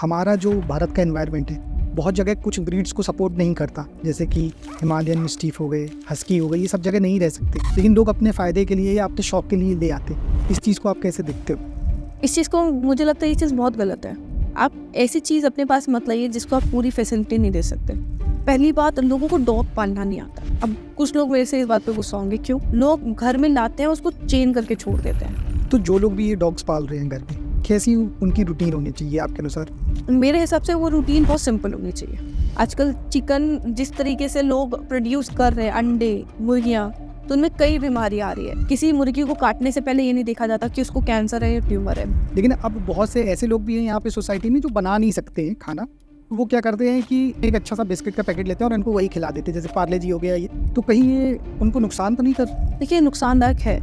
हमारा जो भारत का एनवायरनमेंट है बहुत जगह कुछ ब्रीड्स को सपोर्ट नहीं करता, जैसे कि हिमालयन मिस्टीफ हो गए, हस्की हो गए, ये सब जगह नहीं रह सकते, लेकिन लोग अपने फ़ायदे के लिए या अपने शौक के लिए ले आते। इस चीज़ को आप कैसे देखते हो? इस चीज़ को मुझे लगता है ये चीज़ बहुत गलत है। आप ऐसी चीज़ अपने पास मत लाइए जिसको आप पूरी फैसिलिटी नहीं दे सकते। पहली बात, लोगों को डॉग पालना नहीं आता। अब कुछ लोग मेरे से इस बात पे गुस्सा होंगे, क्यों? लोग घर में लाते हैं, उसको चेन करके छोड़ देते हैं। तो जो लोग भी ये डॉग्स पाल रहे हैं घर में, कैसी उनकी रूटीन होनी चाहिए आपके अनुसार? मेरे हिसाब से वो रूटीन बहुत सिंपल होनी चाहिए। आजकल चिकन जिस तरीके से लोग प्रोड्यूस कर रहे हैं, अंडे, मुर्गियाँ, तो उनमें कई बीमारी आ रही है। किसी मुर्गी को काटने से पहले ये नहीं देखा जाता कि उसको कैंसर है या ट्यूमर है। लेकिन अब बहुत से ऐसे लोग भी हैं यहाँ पे सोसाइटी में जो बना नहीं सकते हैं खाना। वो क्या करते हैं कि एक अच्छा सा बिस्किट का पैकेट लेते हैं और उनको वही खिला देते हैं, जैसे पार्ले जी हो गया ये। तो कहीं ये उनको नुकसान तो नहीं कर? देखिए, नुकसानदायक है।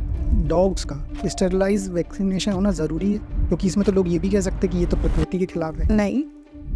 डॉग्स का स्टेरलाइज वैक्सीनेशन होना ज़रूरी है, क्योंकि इसमें तो लोग ये भी कह सकते हैं कि ये तो प्रकृति के खिलाफ है। नहीं,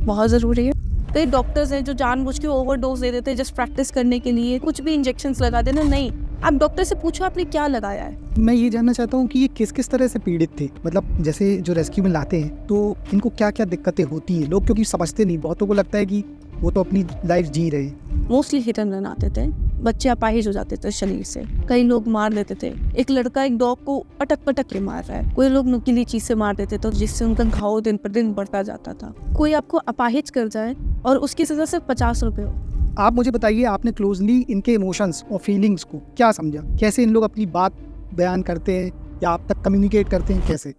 बहुत ज़रूरी है। कई डॉक्टर्स हैं जो जानबूझ के ओवरडोज दे देते हैं जस्ट प्रैक्टिस करने के लिए, कुछ भी इंजेक्शंस लगा देना। नहीं, आप डॉक्टर से पूछो आपने क्या लगाया है। मैं ये जानना चाहता हूँ कि ये किस किस तरह से पीड़ित थे, मतलब जैसे जो रेस्क्यू में लाते हैं तो इनको क्या क्या दिक्कतें होती हैं? लोग क्योंकि समझते नहीं, बहुतों को लगता है कि वो तो अपनी लाइफ जी रहे हैं। मोस्टली हिट एंड रन आते थे, बच्चे अपाहिज हो जाते थे शरीर से, कई लोग मार देते थे। एक लड़का एक डॉग को पटक पटक के मार रहा है, कोई लोग नुकीली चीज से मार देते थे जिससे उनका घाव दिन पर दिन बढ़ता जाता था। कोई आपको अपाहिज कर जाए और उसकी सजा सिर्फ 50 रुपए हो। आप मुझे बताइए, आपने क्लोजली इनके इमोशंस और फीलिंग्स को क्या समझा? कैसे इन लोग अपनी बात बयान करते हैं या आप तक कम्युनिकेट करते हैं, कैसे?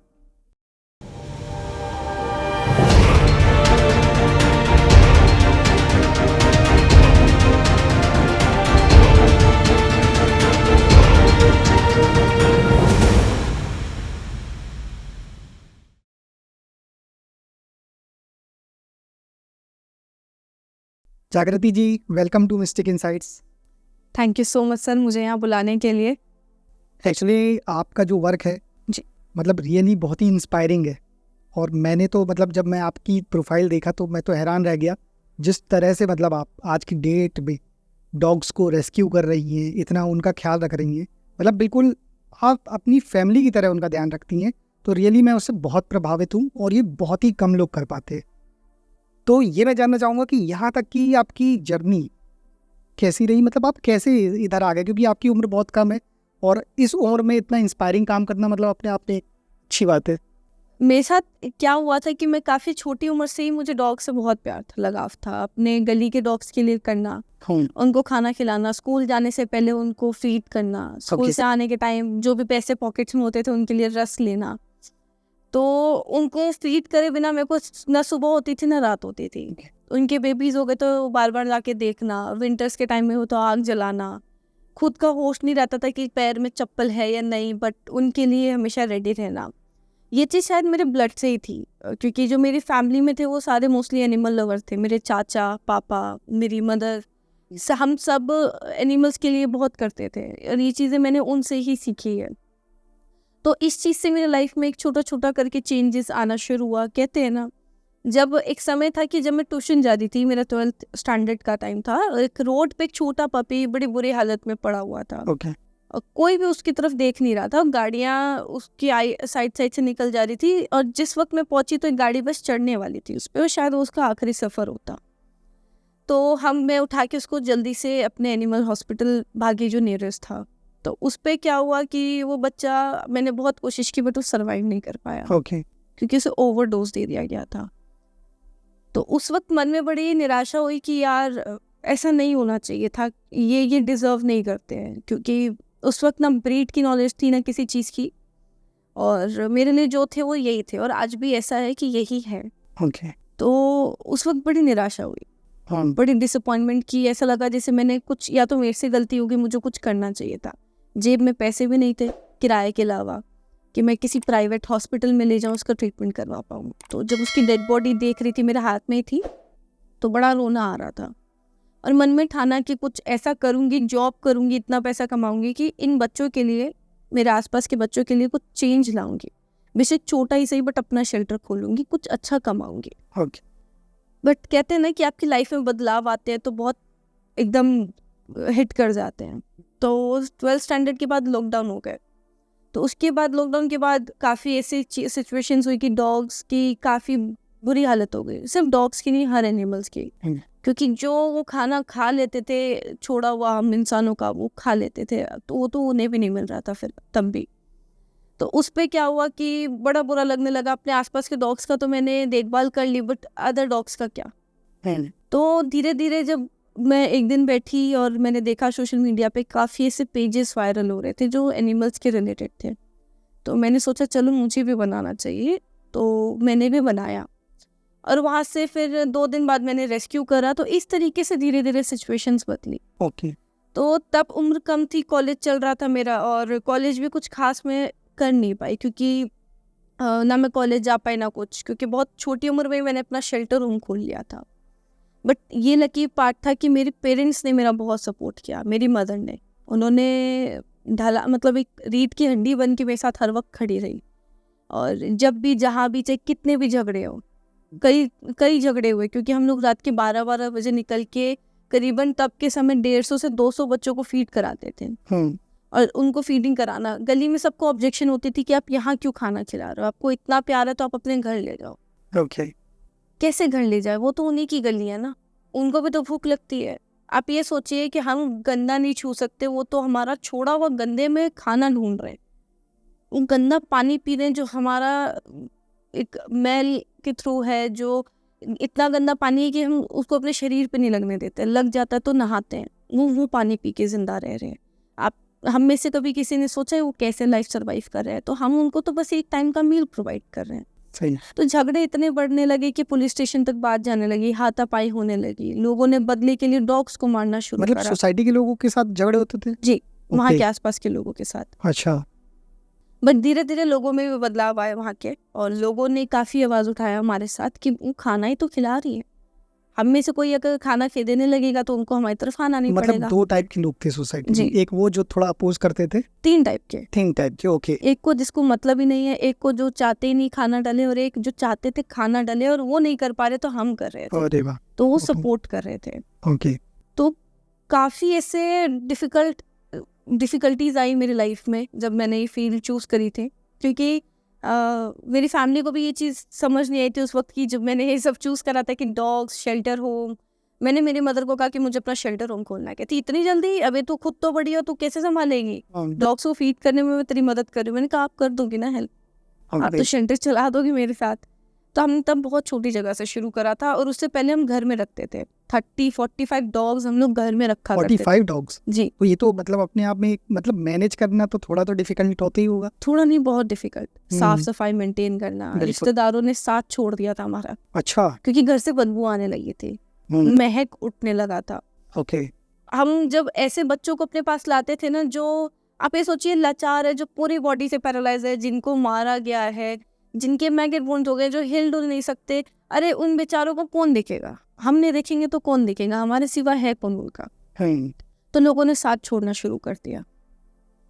Jagriti ji, welcome to Mystic Insights. Thank you so much sir, मुझे यहाँ बुलाने के लिए। एक्चुअली आपका जो वर्क है जी, मतलब रियली बहुत ही इंस्पायरिंग है। और मैंने तो मतलब जब मैं आपकी प्रोफाइल देखा तो मैं तो हैरान रह गया, जिस तरह से मतलब आप आज की डेट में डॉग्स को रेस्क्यू कर रही हैं, इतना उनका ख्याल रख रही हैं, मतलब बिल्कुल आप अपनी फैमिली की तरह उनका ध्यान रखती हैं। तो रियली मैं उससे बहुत प्रभावित हूँ और ये बहुत ही कम लोग कर पाते हैं। तो ये मैं जानना चाहूँगा कि यहाँ तक की आपकी जर्नी कैसी रही, मतलब आप कैसे इधर आ गए? क्योंकि आपकी उम्र बहुत कम है और इस उम्र में इतना इंस्पायरिंग काम करना मतलब अपने आप में अच्छी बात है। मेरे साथ क्या हुआ था कि मैं काफ़ी छोटी उम्र से ही मुझे डॉग से बहुत प्यार था, लगाव था। अपने गली के डॉग्स के लिए करना, उनको खाना खिलाना, स्कूल जाने से पहले उनको फीड करना, स्कूल से आने के टाइम जो भी पैसे पॉकेट्स में होते थे उनके लिए रस लेना। तो उनको फीड करे बिना मेरे को ना सुबह होती थी ना रात होती थी। उनके बेबीज हो गए तो बार बार जाके देखना, विंटर्स के टाइम में हो तो आग जलाना। खुद का होश नहीं रहता था कि पैर में चप्पल है या नहीं, बट उनके लिए हमेशा रेडी रहना। ये चीज़ शायद मेरे ब्लड से ही थी, क्योंकि जो मेरी फैमिली में थे वो सारे मोस्टली एनिमल लवर थे। मेरे चाचा, पापा, मेरी मदर, हम सब एनिमल्स के लिए बहुत करते थे और ये चीज़ें मैंने उनसे ही सीखी है। तो इस चीज़ से मेरी लाइफ में एक छोटा छोटा करके चेंजेस आना शुरू हुआ। कहते हैं ना, जब एक समय था कि जब मैं ट्यूशन जाती थी, मेरा 12th स्टैंडर्ड का टाइम था, एक रोड पे एक छोटा पपी बड़ी बुरी हालत में पड़ा हुआ था। और कोई भी उसकी तरफ देख नहीं रहा था। गाड़ियाँ उसकी साइड साइड से निकल जा रही थी और जिस वक्त मैं पहुंची तो एक गाड़ी बस चढ़ने वाली थी उस पर, शायद उसका आखिरी सफ़र होता। तो मैं उठा के उसको जल्दी से अपने एनिमल हॉस्पिटल भागी जो नियरेस्ट था। तो उस पर क्या हुआ कि वो बच्चा, मैंने बहुत कोशिश की बट वो सर्वाइव नहीं कर पाया, क्योंकि उसे ओवरडोज दे दिया गया था। तो उस वक्त मन में बड़ी निराशा हुई कि यार ऐसा नहीं होना चाहिए था, ये डिज़र्व नहीं करते हैं। क्योंकि उस वक्त ना ब्रीड की नॉलेज थी ना किसी चीज़ की, और मेरे लिए जो थे वो यही थे और आज भी ऐसा है कि यही है। तो उस वक्त बड़ी निराशा हुई, बड़ी डिसअपॉइंटमेंट की। ऐसा लगा जैसे मैंने कुछ, या तो मेरे से गलती होगी, मुझे कुछ करना चाहिए था। जेब में पैसे भी नहीं थे किराए के अलावा कि मैं किसी प्राइवेट हॉस्पिटल में ले जाऊँ, उसका ट्रीटमेंट करवा पाऊँ। तो जब उसकी डेड बॉडी देख रही थी, मेरे हाथ में ही थी, तो बड़ा रोना आ रहा था और मन में ठाना कि कुछ ऐसा करूँगी, जॉब करूँगी, इतना पैसा कमाऊँगी कि इन बच्चों के लिए, मेरे आसपास के बच्चों के लिए कुछ चेंज लाऊँगी। बेशक छोटा ही सही, बट अपना शेल्टर खोलूँगी, कुछ अच्छा कमाऊँगी। बट कहते हैं ना कि आपकी लाइफ में बदलाव आते हैं तो बहुत एकदम हिट कर जाते हैं। तो 12th स्टैंडर्ड के बाद लॉकडाउन हो गए। तो उसके बाद लॉकडाउन के बाद काफ़ी ऐसी सिचुएशंस हुई कि डॉग्स की काफ़ी बुरी हालत हो गई, सिर्फ डॉग्स की नहीं, हर एनिमल्स की। क्योंकि जो वो खाना खा लेते थे छोड़ा हुआ हम इंसानों का, वो खा लेते थे, तो वो तो उन्हें भी नहीं मिल रहा था फिर तब भी। तो उस पे क्या हुआ कि बड़ा बुरा लगने लगा। अपने आसपास के डॉग्स का तो मैंने देखभाल कर ली, बट अदर डॉग्स का क्या। तो धीरे धीरे जब मैं एक दिन बैठी और मैंने देखा सोशल मीडिया पे काफ़ी ऐसे पेजेस वायरल हो रहे थे जो एनिमल्स के रिलेटेड थे, तो मैंने सोचा चलो मुझे भी बनाना चाहिए, तो मैंने भी बनाया। और वहाँ से फिर 2 दिन बाद मैंने रेस्क्यू करा। तो इस तरीके से धीरे धीरे सिचुएशंस बदली। ओके। तो तब उम्र कम थी, कॉलेज चल रहा था मेरा, और कॉलेज भी कुछ खास मैं कर नहीं पाई, क्योंकि ना मैं कॉलेज जा पाई ना कुछ, क्योंकि बहुत छोटी उम्र में मैंने अपना शेल्टर होम खोल लिया था। बट ये लकी पार्ट था कि मेरे पेरेंट्स ने मेरा बहुत सपोर्ट किया। मेरी मदर ने, उन्होंने ढाला, मतलब एक रीढ़ की हड्डी बन के मेरे साथ हर वक्त खड़ी रही। और जब भी जहाँ भी, चाहे कितने भी झगड़े हो, कई झगड़े हुए, क्योंकि हम लोग रात के 12-12 बजे निकल के करीबन तब के समय 150 से 200 बच्चों को फीड कराते थे। और उनको फीडिंग कराना, गली में सबको ऑब्जेक्शन होती थी कि आप यहाँ क्यों खाना खिला रहे हो, आपको इतना प्यार है तो आप अपने घर ले जाओ। कैसे घर ले जाए, वो तो उन्हीं की गली है ना, उनको भी तो भूख लगती है। आप ये सोचिए कि हम गंदा नहीं छू सकते, वो तो हमारा छोड़ा हुआ गंदे में खाना ढूंढ रहे, वो गंदा पानी पी रहे हैं जो हमारा एक मैल के थ्रू है, जो इतना गंदा पानी है कि हम उसको अपने शरीर पे नहीं लगने देते, लग जाता है तो नहाते हैं, वो पानी पी के जिंदा रह रहे हैं। आप हम में से कभी किसी ने सोचा है वो कैसे लाइफ सर्वाइव कर रहे हैं? तो हम उनको तो बस एक टाइम का मील प्रोवाइड कर रहे हैं। सही। तो झगड़े इतने बढ़ने लगे कि पुलिस स्टेशन तक बात जाने लगी, हाथापाई होने लगी, लोगों ने बदले के लिए डॉग्स को मारना शुरू करा। मतलब सोसाइटी के लोगों के साथ झगड़े होते थे? जी, वहाँ के आसपास के लोगों के साथ। अच्छा। बट धीरे धीरे लोगों में भी बदलाव आया वहाँ के, और लोगों ने काफ़ी आवाज़ उठाया हमारे साथ कि वो खाना ही तो खिला रही है, हम में से कोई अगर खाना देने लगेगा तो उनको हमारी तरफ आना नहीं पड़ेगा। मतलब 2 टाइप के लोग थे सोसाइटी में, एक वो जो थोड़ा अपोज करते थे, 3 टाइप के। ओके। एक को जिसको मतलब ही नहीं है, एक को जो चाहते ही नहीं खाना डाले, और एक जो चाहते थे खाना डाले और वो नहीं कर पा रहे तो हम कर रहे थे। अरे वाह। तो वो सपोर्ट कर रहे थे। ओके। तो काफ़ी ऐसे डिफ़िकल्टीज आई मेरी लाइफ में जब मैंने ये फील्ड चूज़ करी थी, क्योंकि मेरी फैमिली को भी ये चीज़ समझ नहीं आई थी उस वक्त की जब मैंने ये सब चूज़ करा था कि डॉग्स, शेल्टर होम। मैंने मेरी मदर को कहा कि मुझे अपना शेल्टर होम खोलना है। कहती इतनी जल्दी, अभी तू खुद तो बड़ी हो, तू कैसे संभालेगी? डॉग्स को फीड करने में मैं तेरी मदद कर रही हूँ। मैंने कहा आप कर दोगी ना हेल्प, आप तो शेल्टर चला दोगी मेरे साथ। तो हमने तब बहुत छोटी जगह से शुरू करा था, और उससे पहले हम घर में रखते थे 30-45 डॉग्स हम लोग घर में रखा करते थे। 45 डॉग्स? जी। तो ये तो मतलब अपने आप में मतलब मैनेज करना तो थोड़ा तो डिफिकल्ट होता ही होगा। थोड़ा नहीं, बहुत डिफिकल्ट। साफ सफाई मेंटेन करना, रिश्तेदारों ने साथ छोड़ दिया था हमारा। अच्छा। क्योंकि घर से बदबू आने लगी थी, महक उठने लगा था। ओके। हम जब ऐसे बच्चों को अपने पास लाते थे ना, जो आप ये सोचिए लाचार है, जो पूरी बॉडी से पैरालाइज है, जिनको मारा गया है, जिनके मैगेट वुंड हो गए, जो हिल डुल नहीं सकते, अरे उन बेचारों को कौन देखेगा? हम नहीं देखेंगे तो कौन देखेगा? हमारे सिवा है कौन उनका? तो लोगों ने साथ छोड़ना शुरू कर दिया।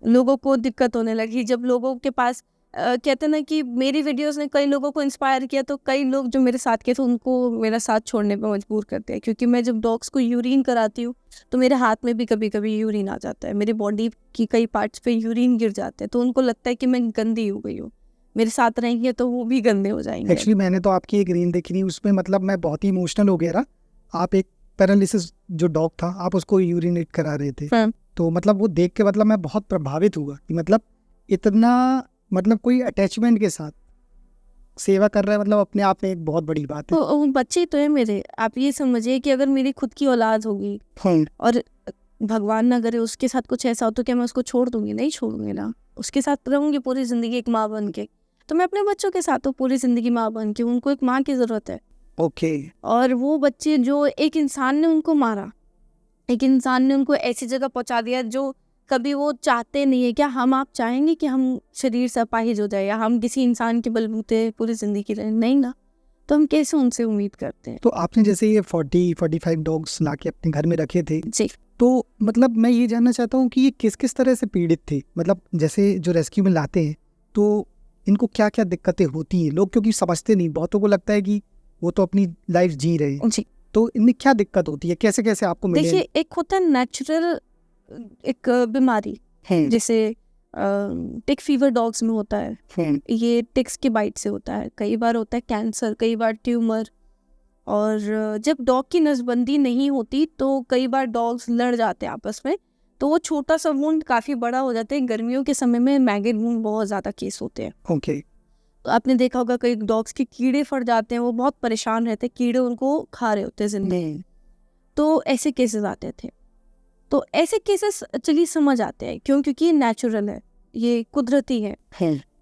लोगों को दिक्कत होने लगी जब लोगों के पास कहते ना कि मेरी वीडियोस ने कई लोगों को इंस्पायर किया, तो कई लोग जो मेरे साथ के थे उनको मेरा साथ छोड़ने पे मजबूर कर दिया। क्योंकि मैं जब डॉग्स को यूरिन कराती हूँ तो मेरे हाथ में भी कभी कभी यूरिन आ जाता है, मेरी बॉडी की कई पार्ट्स पे यूरिन गिर जाते हैं, तो उनको लगता है कि मैं गंदी हो गई हूँ, मेरे साथ रहेंगे तो वो भी गंदे हो जाएंगे। एक्चुअली मैंने तो आपकी एक रील देखी थी, उसमें मतलब मैं बहुत ही इमोशनल हो गया था। आप एक पैरालिसिस जो डॉग था, आप उसको यूरिनेट करा रहे थे, तो मतलब वो देख के मतलब मैं बहुत प्रभावित हुआ कि मतलब इतना मतलब कोई अटैचमेंट के साथ सेवा कर रहा है, मतलब अपने आप में एक बहुत बड़ी बात है। तो बच्चे तो है मेरे, आप ये समझिए कि अगर मेरी खुद की औलाद होगी और भगवान ना करे उसके साथ कुछ ऐसा हो, तो क्या मैं उसको छोड़ दूंगी? नहीं छोड़ूंगी ना, उसके साथ रहूंगी पूरी जिंदगी एक माँ बन के। तो मैं अपने बच्चों के साथ हूँ पूरी जिंदगी माँ बन के, उनको एक माँ की जरूरत है। ओके। और वो बच्चे जो एक इंसान ने उनको मारा, एक इंसान ने उनको ऐसी जगह पहुंचा दिया जो कभी वो चाहते नहीं है। क्या हम आप चाहेंगे कि हम शरीर से अपाहिज हो जाए, या हम किसी इंसान के बलबूते पूरी जिंदगी रहें? नहीं ना, तो हम कैसे उनसे उम्मीद करते हैं? तो आपने जैसे ये 40-45 डॉग्स ला के अपने घर में रखे थे जी, तो मतलब मैं ये जानना चाहता हूँ कि ये किस किस तरह से पीड़ित थे? मतलब जैसे जो रेस्क्यू में लाते हैं तो इनको क्या क्या दिक्कतें होती हैं? लोग क्योंकि समझते नहीं, बहुतों को लगता है कि वो तो अपनी लाइफ जी रहे हैं, जी। तो इनमें क्या दिक्कत होती है, कैसे कैसे आपको मिले? देखिए, एक होता है नेचुरल एक बीमारी, जैसे टिक फीवर डॉग्स में होता है, ये टिक्स के बाइट से होता है, कई बार होता है कैंसर, कई बार ट्यूमर। और जब डॉग की नसबंदी नहीं होती तो कई बार डॉग्स लड़ जाते हैं आपस में, तो वो छोटा सा वुंड काफ़ी बड़ा हो जाता है। गर्मियों के समय में मैगेट वुंड बहुत ज़्यादा केस होते हैं। ओके। तो आपने देखा होगा कई डॉग्स के कीड़े फट जाते हैं, वो बहुत परेशान रहते हैं, कीड़े उनको खा रहे होते हैं जिंदगी। तो ऐसे केसेस आते थे। तो ऐसे केसेस चलिए समझ आते हैं, क्यों? क्योंकि ये नेचुरल है, ये कुदरती है।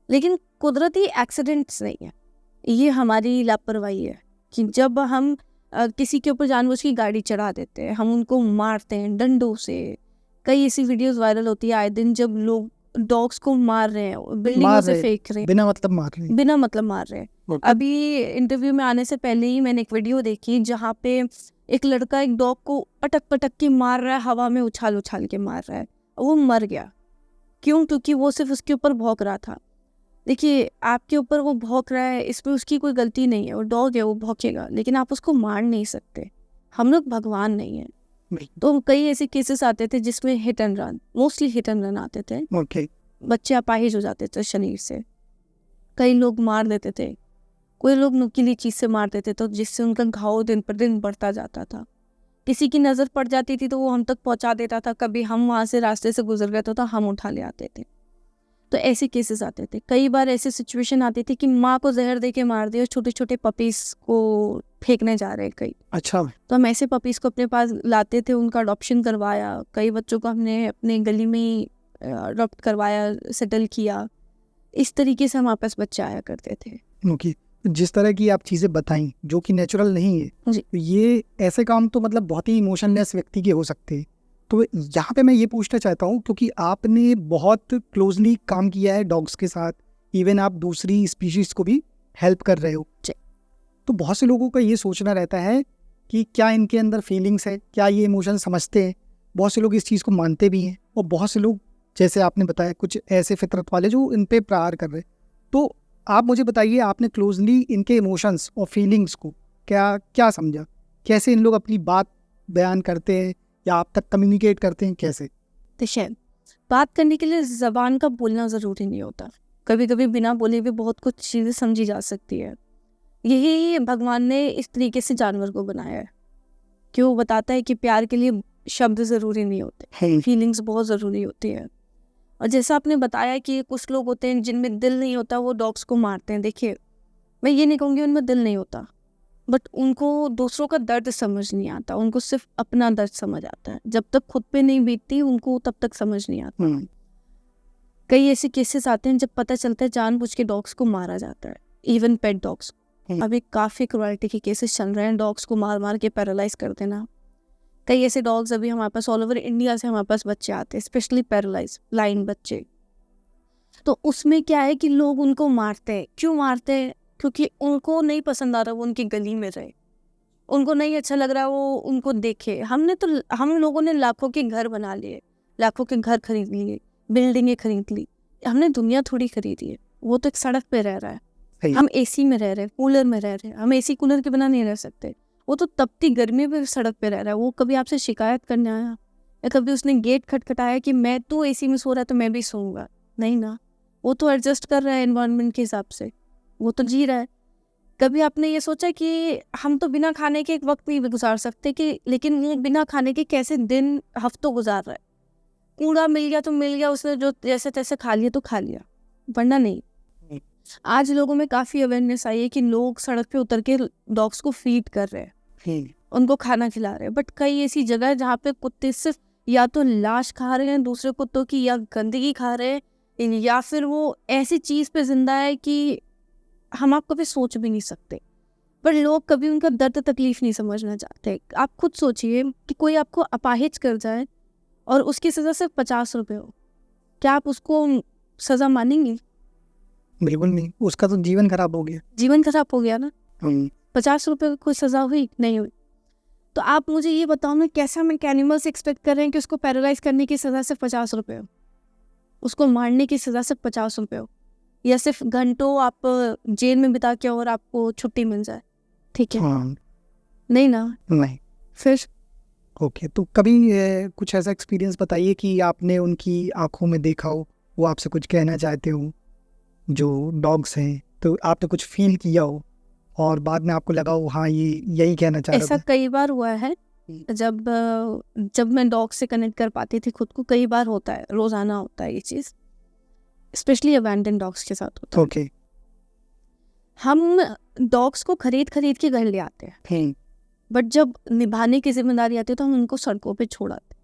लेकिन कुदरती एक्सीडेंट्स नहीं है, ये हमारी लापरवाही है कि जब हम किसी के ऊपर जानबूझ की गाड़ी चढ़ा देते हैं, हम उनको मारते हैं डंडों से। कई ऐसी वीडियोस वायरल होती है आए दिन, जब लोग डॉग्स को मार रहे हैं, बिल्डिंगों से फेंक रहे हैं, बिना मतलब मार रहे हैं। अभी इंटरव्यू में आने से पहले ही मैंने एक वीडियो देखी जहाँ पे एक लड़का एक डॉग को पटक पटक के मार रहा है, हवा में उछाल उछाल के मार रहा है, वो मर गया। क्यों? क्योंकि वो सिर्फ उसके ऊपर भौंक रहा था। देखिए, आपके ऊपर वो भौंक रहा है, इसमें उसकी कोई गलती नहीं है, वो डॉग है, वो भौंकेगा, लेकिन आप उसको मार नहीं सकते। हम लोग भगवान नहीं है। तो कई ऐसे केसेस आते थे जिसमें hit and run, mostly hit and run आते थे। बच्चे अपाहिज हो जाते थे शरीर से, कई लोग मार देते थे, कोई लोग नुकीली चीज से मार देते थे जिससे उनका घाव दिन पर दिन बढ़ता जाता था। किसी की नज़र पड़ जाती थी तो वो हम तक पहुंचा देता था, कभी हम वहाँ से रास्ते से गुजर गए तो हम उठा ले आते थे। तो ऐसे केसेस आते थे। कई बार ऐसी सिचुएशन आती थी कि माँ को जहर दे के मार दिया, छोटे छोटे पपीज को फेंकने जा रहे कई। अच्छा। तो हम ऐसे पपीज को अपने पास लाते थे, उनका अडॉप्शन करवाया, कई बच्चों को हमने अपने गली में ही अडॉप्ट करवाया, सेटल किया। इस तरीके से हमारे पास बच्चे आया करते थे। ओके। जिस तरह की आप चीज़ें बताई जो कि नेचुरल नहीं है जी, ये ऐसे काम तो मतलब बहुत ही इमोशनलेस व्यक्ति के हो सकते हैं। तो यहाँ पे मैं ये पूछना चाहता हूँ, क्योंकि आपने बहुत क्लोजली काम किया है डॉग्स के साथ, इवन आप दूसरी स्पीशीज़ को भी हेल्प कर रहे हो। तो बहुत से लोगों का ये सोचना रहता है कि क्या इनके अंदर फीलिंग्स है, क्या ये इमोशन समझते हैं। बहुत से लोग इस चीज़ को मानते भी हैं, और बहुत से लोग जैसे आपने बताया कुछ ऐसे फितरत वाले जो इन पे प्रहार कर रहे हैं। तो आप मुझे बताइए, आपने क्लोजली इनके इमोशंस और फीलिंग्स को क्या समझा? कैसे इन लोग अपनी बात बयान करते हैं या आप तक कम्युनिकेट करते हैं, कैसे? देखिए, बात करने के लिए ज़बान का बोलना ज़रूरी नहीं होता। कभी कभी बिना बोले भी बहुत कुछ चीज़ें समझी जा सकती है। यही भगवान ने इस तरीके से जानवर को बनाया है कि वो बताता है कि प्यार के लिए शब्द ज़रूरी नहीं होते, फीलिंग्स बहुत ज़रूरी होती है। और जैसा आपने बताया कि कुछ लोग होते हैं जिनमें दिल नहीं होता, वो डॉग्स को मारते हैं। देखिए, मैं ये नहीं कहूँगी उनमें दिल नहीं होता, बट उनको दूसरों का दर्द समझ नहीं आता, उनको सिर्फ अपना दर्द समझ आता है। जब तक खुद पे नहीं बीतती उनको तब तक समझ नहीं आता। कई ऐसे केसेस आते हैं जब पता चलता है जानबूझ के डॉग्स को मारा जाता है, इवन पेट डॉग्स। अभी काफ़ी क्रुएल्टी के केसेस चल रहे हैं, डॉग्स को मार मार के पैरालाइज कर देना। कई ऐसे डॉग्स अभी हमारे पास ऑल ओवर इंडिया से हमारे पास बच्चे आते हैं, स्पेशली पैरालाइज ब्लाइंड बच्चे। तो उसमें क्या है कि लोग उनको मारते हैं। क्यों मारते हैं? क्योंकि उनको नहीं पसंद आ रहा वो उनकी गली में रहे, उनको नहीं अच्छा लग रहा वो उनको देखे। हम लोगों ने लाखों के घर बना लिए, लाखों के घर खरीद लिए, बिल्डिंगें खरीद ली। हमने दुनिया थोड़ी खरीदी है। वो तो एक सड़क पे रह रहा है, हम एसी में रह रहे हैं, कूलर में रह रहे हैं। हम एसी कूलर के बिना नहीं रह सकते। वो तो तपती गर्मी में सड़क पे रह रहा है। वो कभी आपसे शिकायत करने आया या कभी उसने गेट खटखटाया कि मैं तो एसी में सो रहा है तो मैं भी सोऊंगा? नहीं ना, वो तो एडजस्ट कर रहा है एनवायरनमेंट के हिसाब से, वो तो जी रहा है। कभी आपने ये सोचा कि हम तो बिना खाने के एक वक्त नहीं गुजार सकते, कि लेकिन वो बिना खाने के कैसे दिन हफ्तों गुजार रहा है? कूड़ा मिल गया तो मिल गया, उसने जो जैसे तैसे खा लिया तो खा लिया, वरना नहीं। आज लोगों में काफ़ी अवेयरनेस आई है कि लोग सड़क पे उतर के डॉग्स को फीड कर रहे हैं, उनको खाना खिला रहे हैं। बट कई ऐसी जगह है जहाँ पे कुत्ते सिर्फ या तो लाश खा रहे हैं दूसरे कुत्तों की, या गंदगी खा रहे हैं, या फिर वो ऐसी चीज़ पे जिंदा है कि हम आप कभी सोच भी नहीं सकते। पर लोग कभी उनका दर्द तकलीफ नहीं समझना चाहते। आप खुद सोचिए कि कोई आपको अपाहिज कर जाए और उसकी सज़ा सिर्फ 50 रुपये हो, क्या आप उसको सज़ा मानेंगे? बिल्कुल नहीं, उसका तो जीवन खराब हो गया। जीवन खराब हो गया ना। 50 रुपये की कोई सज़ा हुई नहीं हुई। तो आप मुझे ये बताओ ना, कैसा हम एनिमल से एक्सपेक्ट कर रहे हैं कि उसको पैरालाइज करने की सज़ा सिर्फ 50 रुपये हो, उसको मारने की सज़ा सिर्फ 50 रुपये हो, या सिर्फ घंटों आप जेल में बिता के और आपको छुट्टी मिल जाए? ठीक है, नहीं ना। नहीं। फिर ओके, तो कभी कुछ ऐसा एक्सपीरियंस बताइए कि आपने उनकी आंखों में देखा हो, वो आपसे कुछ कहना चाहते हो, जो डॉग्स हैं, तो आपने कुछ फील किया हो और बाद में आपको लगा हो हाँ ये यही कहना चाह रहा ऐसा था? कई बार हुआ है जब मैं डॉग से कनेक्ट कर पाती थी खुद को। कई बार होता है, रोजाना होता है ये चीज़, स्पेशली अबैंडन डॉग्स के साथ होता है। ओके। हम डॉग्स को खरीद खरीद के घर ले आते हैं, बट जब निभाने की जिम्मेदारी आती है तो हम उनको सड़कों पे छोड़ आते हैं।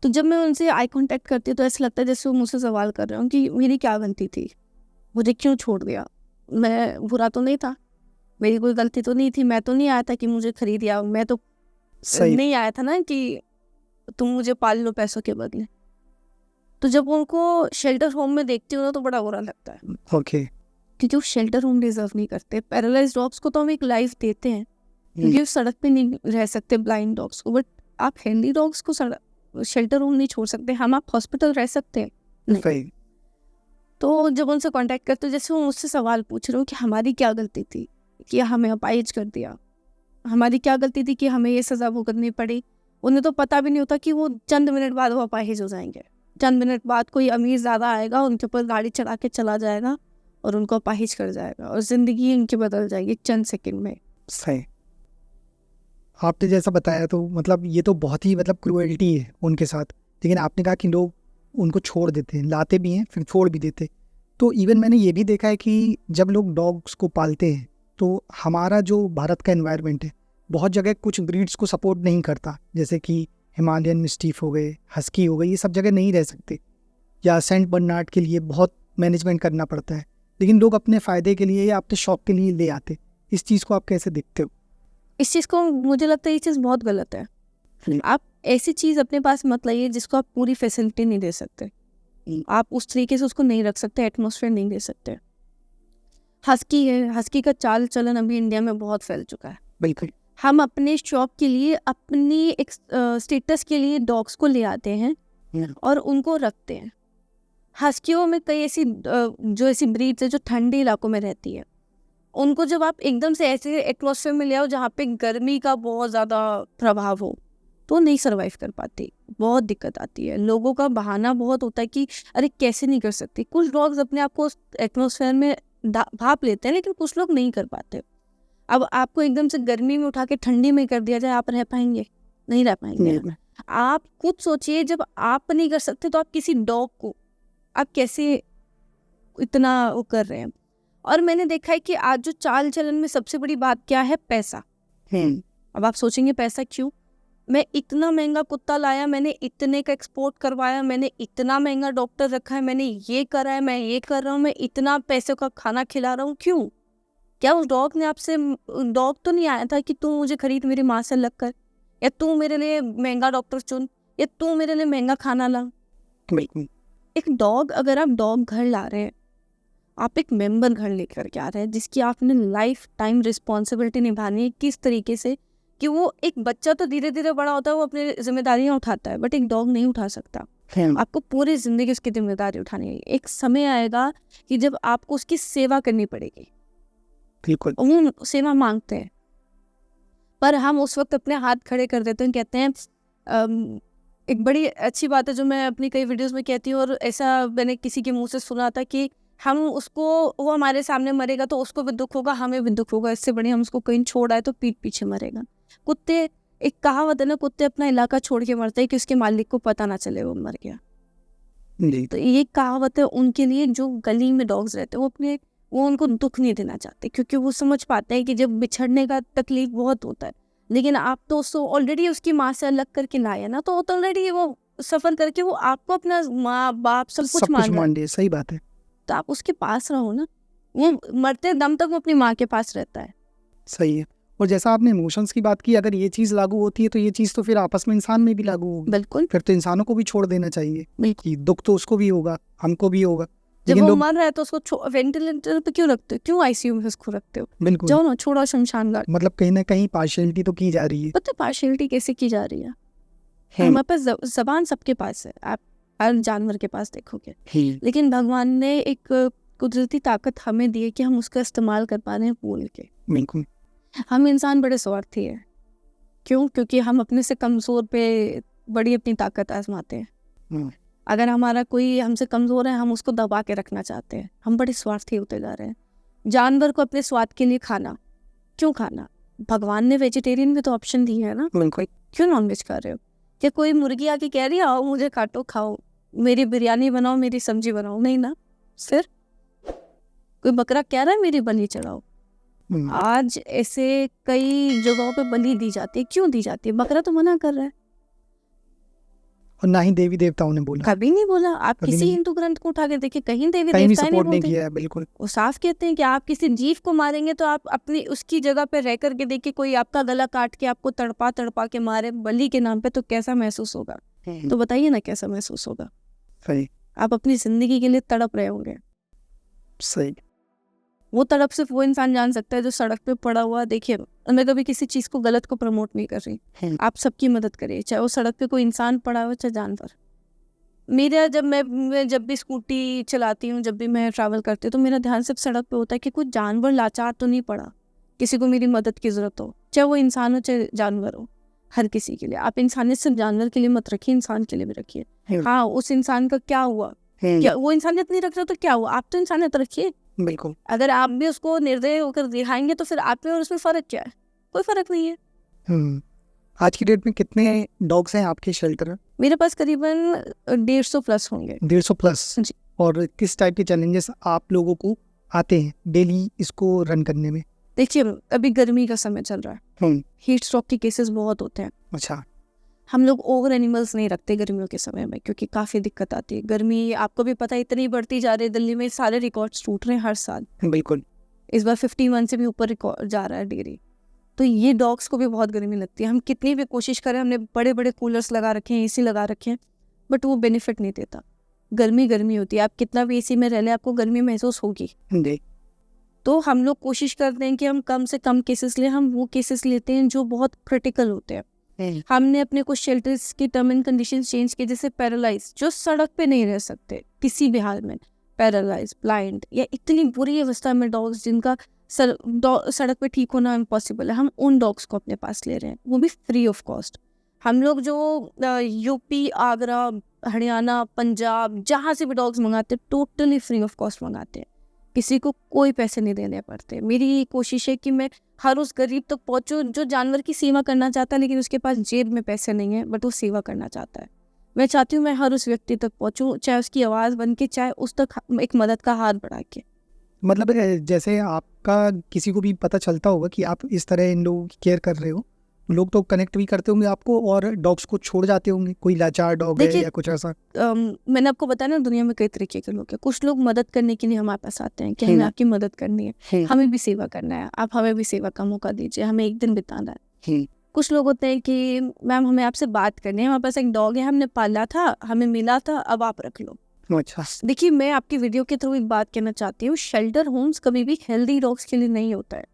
तो जब मैं उनसे आई कांटेक्ट करती हूँ तो ऐसा लगता है जैसे वो मुझसे सवाल कर रहे हो कि मेरी क्या गलती थी, मुझे क्यों छोड़ दिया, मैं बुरा तो नहीं था, मेरी कोई गलती तो नहीं थी, मैं तो नहीं आया था कि मुझे खरीद या मैं तो सही। नहीं आया था ना कि तुम मुझे पाल लो पैसों के बदले। तो जब उनको शेल्टर होम में देखती हूँ ना तो बड़ा बुरा लगता है, ओके। क्योंकि वो शेल्टर होम डिजर्व नहीं करते। पैरालाइज डॉग्स को तो हम एक लाइफ देते हैं क्योंकि वो सड़क पे नहीं रह सकते, ब्लाइंड डॉग्स को, बट आप हेल्दी डॉग्स को शेल्टर होम नहीं छोड़ सकते। हम आप हॉस्पिटल रह सकते हैं नहीं। सही। तो जब उनसे कांटेक्ट करते जैसे वो मुझसे सवाल पूछ रहे हो कि हमारी क्या गलती थी कि हमें अपाहिज कर दिया, हमारी क्या गलती थी कि हमें ये सज़ा भुगतनी पड़ी। उन्हें तो पता भी नहीं होता कि वो चंद मिनट बाद वो अपाहिज हो जाएंगे, चंद मिनट बाद कोई अमीर ज़्यादा आएगा, उनके ऊपर गाड़ी चढ़ा के चला जाएगा और उनको अपाहिज कर जाएगा और ज़िंदगी उनकी बदल जाएगी चंद सेकंड में। सही। आपने जैसा बताया तो मतलब ये तो बहुत ही मतलब क्रूएल्टी है उनके साथ, लेकिन आपने कहा कि लोग उनको छोड़ देते हैं, लाते भी हैं फिर छोड़ भी देते। तो इवन मैंने ये भी देखा है कि जब लोग डॉग्स को पालते हैं तो हमारा जो भारत का एनवायरनमेंट है बहुत जगह कुछ ब्रीड्स को सपोर्ट नहीं करता, जैसे कि हिमालयन मिस्टीफ हो गए, हस्की हो गई, ये सब जगह नहीं रह सकते, या सेंट बर्नार्ड के लिए बहुत मैनेजमेंट करना पड़ता है, लेकिन लोग अपने फ़ायदे के लिए या अपने शौक के लिए ले आते। इस चीज़ को आप कैसे देखते हो? इस चीज़ को मुझे लगता है ये चीज़ बहुत गलत है। आप ऐसी चीज़ अपने पास मत लाइए जिसको आप पूरी फैसिलिटी नहीं दे सकते, आप उस तरीके से उसको नहीं रख सकते, एटमॉस्फेयर नहीं दे सकते। हस्की है, हस्की का चाल चलन अभी इंडिया में बहुत फैल चुका है। बिल्कुल। हम अपने शौक के लिए, अपनी एक स्टेटस के लिए डॉग्स को ले आते हैं और उनको रखते हैं। हस्कियों में कई ऐसी जो ऐसी ब्रीड्स है जो ठंडे इलाकों में रहती है, उनको जब आप एकदम से ऐसे एटमॉस्फेयर में ले आओ जहाँ पे गर्मी का बहुत ज़्यादा प्रभाव हो तो नहीं सर्वाइव कर पाती, बहुत दिक्कत आती है। लोगों का बहाना बहुत होता है कि अरे कैसे नहीं कर सकती। कुछ डॉग्स अपने आप को एटमॉस्फेयर में भाप लेते हैं, लेकिन कुछ लोग नहीं कर पाते। अब आपको एकदम से गर्मी में उठा के ठंडी में कर दिया जाए, आप रह पाएंगे? नहीं रह पाएंगे। आप खुद सोचिए, जब आप नहीं कर सकते तो आप किसी डॉग को आप कैसे इतना वो कर रहे हैं। और मैंने देखा है कि आज जो चाल चलन में सबसे बड़ी बात क्या है, पैसा। अब आप सोचेंगे पैसा क्यों, मैं इतना महंगा कुत्ता लाया, मैंने इतने का एक्सपोर्ट करवाया, मैंने इतना महंगा डॉक्टर रखा है, मैंने ये करा है, मैं ये कर रहा हूँ, मैं इतना पैसे का खाना खिला रहा हूँ, क्यों? क्या उस डॉग ने आपसे, डॉग तो नहीं आया था कि तू मुझे खरीद मेरी माँ से अलग कर, या तू मेरे लिए महंगा डॉक्टर चुन, या तू मेरे लिए महंगा खाना ला। एक डॉग, अगर आप डॉग घर ला रहे हैं, आप एक मेंबर घर लेकर के आ रहे हैं जिसकी आपने लाइफ टाइम रिस्पॉन्सिबिलिटी निभानी है। किस तरीके से कि वो एक बच्चा तो धीरे धीरे बड़ा होता है, वो अपनी जिम्मेदारियां उठाता है, बट एक डॉग नहीं उठा सकता। आपको पूरी जिंदगी उसकी जिम्मेदारी उठानी है। एक समय आएगा कि जब आपको उसकी सेवा करनी पड़ेगी। बिल्कुल। वो सेवा मांगते हैं, पर हम उस वक्त अपने हाथ खड़े कर देते हैं, कहते हैं एक बड़ी अच्छी बात है जो मैं अपनी कई वीडियोस में कहती हूँ, और ऐसा मैंने किसी के मुंह से सुना था कि हम उसको, वो हमारे सामने मरेगा तो उसको भी दुख होगा, हमें भी दुख होगा, इससे बढ़िया हम उसको कहीं छोड़ आए तो पीठ पीछे मरेगा। कुत्ते, एक कहावत है ना, कुत्ते अपना इलाका छोड़ के मरते हैं कि उसके मालिक को पता ना चले वो मर गया। तो ये कहावत है उनके लिए जो गली में डॉग्स रहते हैं, वो उनको दुख नहीं देना चाहते, क्योंकि वो समझ पाते हैं कि जब बिछड़ने का तकलीफ बहुत होता है। लेकिन आप तो उसको ऑलरेडी उसकी माँ से अलग करके लाए ना, तो ऑलरेडी वो सफर करके वो आपको अपना माँ बाप सब कुछ मान रहे। सही बात है। तो आप उसके पास रहो ना, वो मरते दम तक वो अपनी माँ के पास रहता है। सही है। और जैसा आपने इमोशंस की बात की, अगर ये चीज़ लागू होती है तो ये चीज़ तो फिर आपस में इंसान में भी लागू होगी। बिल्कुल। फिर तो इंसानों को भी छोड़ देना चाहिए कि दुख तो उसको भी होगा, हमको भी होगा। जब वो मर रहा है तो उसको वेंटिलेटर पे क्यों रखते हो, क्यों आईसीयू में उसको रखते हो? बिल्कुल। जाओ ना, छोड़ो शमशान घाट। मतलब कहीं ना कहीं पार्शियलिटी तो की जा रही है। पता पार्शियलिटी कैसे की जा रही है? हमारे पास जबान सबके पास है, आप हर जानवर के पास देखोगे, लेकिन भगवान ने एक कुदरती ताकत हमें दी है कि हम उसका इस्तेमाल कर पा रहे हैं भूल के। बिल्कुल। हम इंसान बड़े स्वार्थी हैं। क्यों? क्योंकि हम अपने से कमजोर पे बड़ी अपनी ताकत आजमाते हैं। अगर हमारा कोई हमसे कमज़ोर है, हम उसको दबा के रखना चाहते हैं। हम बड़े स्वार्थी होते जा रहे हैं। जानवर को अपने स्वाद के लिए खाना, क्यों खाना? भगवान ने वेजिटेरियन भी तो ऑप्शन दिए है ना, क्यों नॉनवेज खा रहे हो? क्या कोई मुर्गी आके कह रही है आओ मुझे काटो खाओ, मेरी बिरयानी बनाओ, मेरी सब्जी बनाओ? नहीं ना। फिर कोई बकरा कह रहा है मेरी बलि चढ़ाओ। आज ऐसे कई जगहों पे बलि दी जाती है, क्यों दी जाती है? बकरा तो मना कर रहा है, और ना ही देवी देवताओं ने बोला, कभी नहीं बोला। आप कभी किसी नहीं। हिंदू ग्रंथ को उठा के देखिए, कहीं देवी कहीं भी देवता नहीं सपोर्ट नहीं बोलते। किया है, बिल्कुल। वो साफ कहते हैं कि आप किसी जीव को मारेंगे तो आप अपनी उसकी जगह पे रह करके देखिए, कोई आपका गला काट के आपको तड़पा तड़पा के मारे बलि के नाम पे, तो कैसा महसूस होगा? तो बताइए ना कैसा महसूस होगा। सही, आप अपनी जिंदगी के लिए तड़प रहे होंगे। सही। वो तड़प सिर्फ वो इंसान जान सकता है जो सड़क पे पड़ा हुआ। देखिए, मैं कभी किसी चीज को गलत को प्रमोट नहीं कर रही। आप सबकी मदद करिए, चाहे वो सड़क पे कोई इंसान पड़ा हो, चाहे जानवर। मेरा जब मैं जब भी स्कूटी चलाती हूँ, जब भी मैं ट्रैवल करती हूँ, तो मेरा ध्यान सिर्फ सड़क पे होता है कि कुछ जानवर लाचार तो नहीं पड़ा, किसी को मेरी मदद की जरूरत हो, चाहे वो इंसान हो चाहे जानवर हो। हर किसी के लिए। आप इंसानियत सिर्फ जानवर के लिए मत रखिए, इंसान के लिए भी रखिए। हाँ, उस इंसान का क्या हुआ, क्या वो इंसानियत नहीं रख रहा तो क्या हुआ? आप तो इंसानियत रखिए। बिल्कुल। अगर आप भी उसको निर्दयी होकर दिखाएंगे तो फिर आप में और उसमें फर्क क्या है? कोई फर्क नहीं है। आज की डेट में कितने डॉग्स हैं आपके शेल्टर में? मेरे पास करीबन 150 प्लस होंगे। 150 प्लस जी। और किस टाइप के चैलेंजेस आप लोगों को आते हैं डेली इसको रन करने में? देखिए, अभी गर्मी का समय चल रहा है, हीट स्ट्रोक के केसेस बहुत होते हैं। अच्छा। हम लोग ओवर एनिमल्स नहीं रखते गर्मियों के समय में, क्योंकि काफ़ी दिक्कत आती है। गर्मी आपको भी पता है इतनी बढ़ती जा रही है, दिल्ली में सारे रिकॉर्ड्स टूट रहे हैं हर साल। बिल्कुल। इस बार 51 से भी ऊपर रिकॉर्ड जा रहा है डिग्री। तो ये डॉग्स को भी बहुत गर्मी लगती है। हम कितनी भी कोशिश करें, हमने बड़े बड़े कूलर्स लगा रखे हैं, एसी लगा रखे हैं, बट वो बेनिफिट नहीं देता। गर्मी होती है, आप कितना भी एसी में रह लें, आपको गर्मी महसूस होगी। तो हम लोग कोशिश करते हैं कि हम कम से कम केसेस लें। हम वो केसेस लेते हैं जो बहुत क्रिटिकल होते हैं। हमने अपने कुछ शेल्टर्स की टर्म एंड कंडीशंस चेंज किए, जैसे पैरालाइज, जो सड़क पे नहीं रह सकते किसी भी हाल में, पैरालाइज, ब्लाइंड या इतनी बुरी अवस्था में डॉग्स जिनका सड़क पे ठीक होना इम्पॉसिबल है, हम उन डॉग्स को अपने पास ले रहे हैं, वो भी फ्री ऑफ कॉस्ट। हम लोग जो यूपी, आगरा, हरियाणा, पंजाब, जहाँ से भी डॉग्स मंगाते हैं, टोटली फ्री ऑफ कॉस्ट मंगाते हैं। किसी को कोई पैसे नहीं देने पड़ते। मेरी कोशिश है कि मैं हर उस गरीब तक पहुँचूँ जो जानवर की सेवा करना चाहता है, लेकिन उसके पास जेब में पैसे नहीं है, बट वो सेवा करना चाहता है। मैं चाहती हूँ मैं हर उस व्यक्ति तक पहुँचूँ, चाहे उसकी आवाज़ बन के, चाहे उस तक एक मदद का हाथ बढ़ा के। मतलब जैसे आपका किसी को भी पता चलता होगा कि आप इस तरह इन लोगों की केयर कर रहे हो, लोग तो कनेक्ट भी करते होंगे आपको और डॉग्स को छोड़ जाते होंगे। कोई लाचार डॉग है या कुछ ऐसा? मैंने आपको बताया ना, दुनिया में कई तरीके के लोग हैं। कुछ लोग मदद करने के लिए हमारे पास आते हैं कि हमें आपकी मदद करनी है, हमें भी सेवा करना है, आप हमें भी सेवा का मौका दीजिए, हमें एक दिन बिताना है। कुछ लोग होते हैं कि मैम हमें आपसे बात करनी है, हमारे पास एक डॉग है, हमने पाला था, हमें मिला था, अब आप रख लो। अच्छा। देखिए, मैं आपकी वीडियो के थ्रू एक बात कहना चाहती हूँ, शेल्टर होम्स कभी भी हेल्दी डॉग्स के लिए नहीं होता है।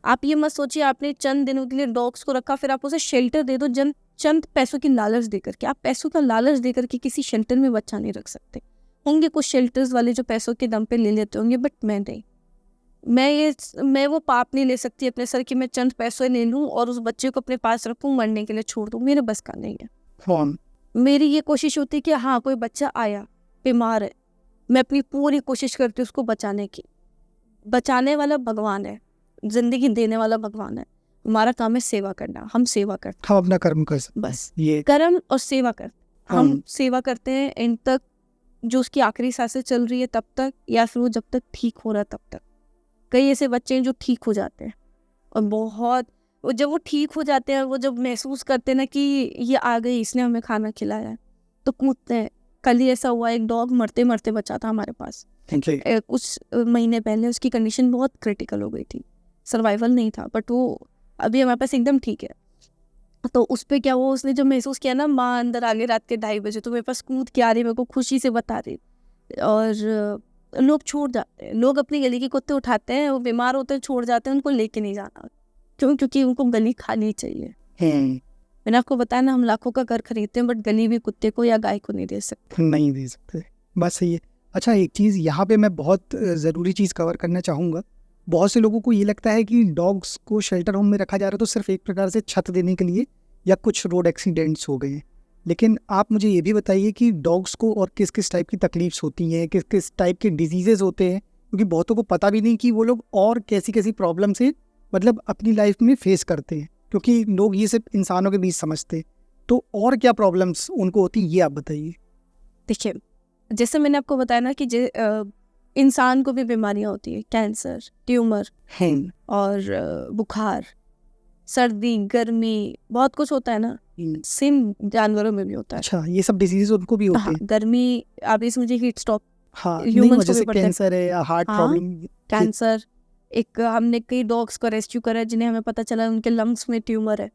आप ये मत सोचिए आपने चंद दिनों के लिए डॉग्स को रखा, फिर आप उसे शेल्टर दे दो चंद पैसों की लालच देकर के। आप पैसों का लालच देकर के किसी शेल्टर में बच्चा नहीं रख सकते। होंगे कुछ शेल्टर्स वाले जो पैसों के दम पे ले लेते होंगे, बट मैं नहीं। मैं वो पाप नहीं ले सकती अपने सर कि मैं चंद पैसे ले लूँ और उस बच्चे को अपने पास रखूँ, मरने के लिए छोड़ दूँ। मेरे बस का नहीं है। मेरी ये कोशिश होती है कि हाँ, कोई बच्चा आया बीमार है, मैं अपनी पूरी कोशिश करती हूँ उसको बचाने की। बचाने वाला भगवान है, जिंदगी देने वाला भगवान है। हमारा काम है सेवा करना। हम सेवा करते हैं, हम अपना कर्म कर सकते, बस ये कर्म और सेवा करते। हम सेवा करते हैं इन तक जो उसकी आखिरी सांसें चल रही है तब तक, या फिर वो जब तक ठीक हो रहा है तब तक। कई ऐसे बच्चे हैं जो ठीक हो जाते हैं और बहुत, जब वो ठीक हो जाते हैं, वो जब महसूस करते हैं ना कि ये आ गई, इसने हमें खाना खिलाया है, तो कूदते हैं। कल ही ऐसा हुआ, एक डॉग मरते मरते बचा था हमारे पास। कुछ महीने पहले उसकी कंडीशन बहुत क्रिटिकल हो गई थी, सर्वाइवल नहीं था, बट वो अभी हमारे पास एकदम ठीक है। तो उस पर क्या हुआ, उसने जो महसूस किया ना, माँ अंदर आ गई रात के 2:30 बजे, तो मेरे पास कूद के आ रही, मेरे को खुशी से बता रही। और लोग छोड़ जाते हैं, लोग अपनी गली के कुत्ते उठाते हैं, वो बीमार होते हैं, छोड़ जाते हैं, उनको लेके नहीं जाना। क्यों? क्योंकि उनको गली खानी चाहिए। मैंने आपको बताया ना, हम लाखों का घर खरीदते हैं, बट गली भी कुत्ते को या गाय को नहीं दे सकते। बस सही है। अच्छा, एक चीज़ यहाँ पे मैं बहुत ज़रूरी चीज़ कवर करना चाहूँगा। बहुत से लोगों को ये लगता है कि डॉग्स को शेल्टर होम में रखा जा रहा है तो सिर्फ एक प्रकार से छत देने के लिए, या कुछ रोड एक्सीडेंट्स हो गए, लेकिन आप मुझे ये भी बताइए कि डॉग्स को और किस किस टाइप की तकलीफ्स होती हैं, किस किस टाइप के डिजीजेज होते हैं, क्योंकि बहुतों को पता भी नहीं कि वो लोग और कैसी कैसी प्रॉब्लम से मतलब अपनी लाइफ में फेस करते हैं, क्योंकि लोग ये सिर्फ इंसानों के बीच समझते हैं। तो और क्या प्रॉब्लम्स उनको होती है, ये आप बताइए। देखिए, जैसे मैंने आपको बताया ना कि इंसान को भी बीमारियां होती है, कैंसर, ट्यूमर और बुखार, सर्दी, गर्मी, बहुत कुछ होता है ना, सेम जानवरों में भी होता है। अच्छा, ये सब डिजीज उनको भी होते हाँ, हैं? गर्मी, आप ये समझिए हीट स्ट्रोक, हाँ, नहीं, ह्यूमंस को जैसे भी पड़ता है। कैंसर है या हार्ट हाँ, प्रॉब्लम। कैंसर, एक हमने कई डॉग्स को रेस्क्यू करा है जिन्हें हमें पता चला उनके लंग्स में ट्यूमर है,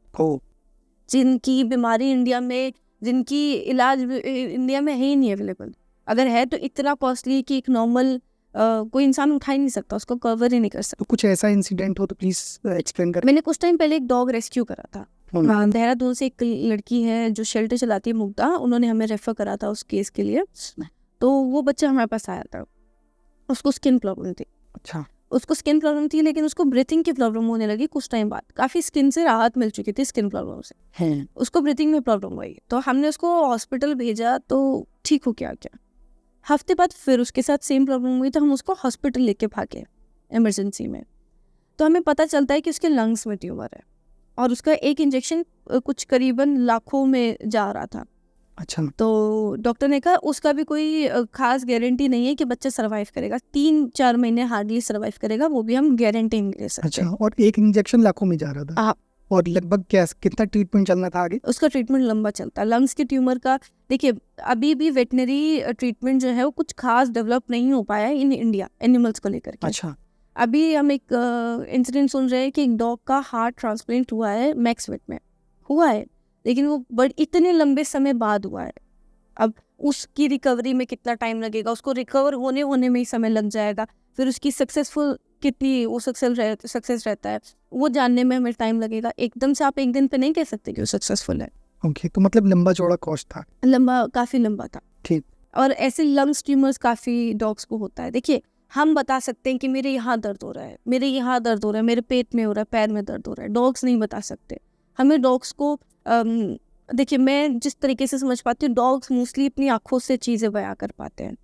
जिनकी बीमारी इंडिया में, जिनकी इलाज इंडिया में है ही नहीं अवेलेबल। अगर है तो इतना कॉस्टली कि एक नॉर्मल कोई इंसान उठा ही नहीं सकता, उसको कवर ही नहीं कर सकता। तो कुछ ऐसा इंसिडेंट हो तो प्लीज एक्सप्लेन करें। मैंने कुछ टाइम पहले एक डॉग रेस्क्यू करा था। देहरादून से एक लड़की है जो शेल्टर चलाती है, मुग्धा, उन्होंने हमें रेफर करा था उस केस के लिए। तो वो बच्चा हमारे पास आया था, उसको स्किन प्रॉब्लम थी। अच्छा, उसको स्किन प्रॉब्लम थी, लेकिन उसको ब्रीथिंग की प्रॉब्लम होने लगी कुछ टाइम बाद। काफ़ी स्किन से राहत मिल चुकी थी स्किन प्रॉब्लम से, उसको ब्रीथिंग में प्रॉब्लम हुई, तो हमने उसको हॉस्पिटल भेजा तो ठीक हो गया। क्या हफ्ते बाद फिर उसके साथ सेम प्रॉब्लम हुई, तो हम उसको हॉस्पिटल लेके भागे इमरजेंसी में। तो हमें पता चलता है कि उसके लंग्स में ट्यूमर है और उसका एक इंजेक्शन कुछ करीबन लाखों में जा रहा था। अच्छा, तो डॉक्टर ने कहा उसका भी कोई खास गारंटी नहीं है कि बच्चा सरवाइव करेगा, 3-4 महीने हार्डली सरवाइव करेगा, वो भी हम गारंटी नहीं ले सकते। अच्छा, और एक इंजेक्शन लाखों में जा रहा था? हाँ। और लगभग कितना ट्रीटमेंट चलना था आगे? उसका ट्रीटमेंट लंबा चलता है लंग्स के ट्यूमर का। देखिए, अभी भी वेटनरी ट्रीटमेंट जो है वो कुछ खास डेवलप नहीं हो पाया है इन इंडिया एनिमल्स को लेकर के। अच्छा, अभी हम एक इंसिडेंट सुन रहे हैं कि एक डॉग का हार्ट ट्रांसप्लांट हुआ है, मैक्सवेट में हुआ है, लेकिन वो इतने लंबे समय बाद हुआ है। अब उसकी रिकवरी में कितना टाइम लगेगा, उसको रिकवर होने में ही समय लग जाएगा, फिर उसकी सक्सेसफुल कितनी वो सक्सेस रहता है वो जानने में हमें टाइम लगेगा। एकदम से आप एक दिन पे नहीं कह सकते कि वो सक्सेसफुल है। ओके, तो मतलब लंबा चौड़ा कॉस्ट था? काफ़ी लंबा था। ठीक। और ऐसे लंग्स ट्यूमर्स काफ़ी डॉग्स को होता है। देखिए, हम बता सकते हैं कि मेरे यहाँ दर्द हो रहा है, मेरे यहाँ दर्द हो रहा है, मेरे पेट में हो रहा है, पैर में दर्द हो रहा है। डॉग्स नहीं बता सकते। हमें डॉग्स को देखिए, मैं जिस तरीके से समझ पाती हूँ, डॉग्स मोस्टली अपनी आँखों से चीज़ें बयां कर पाते हैं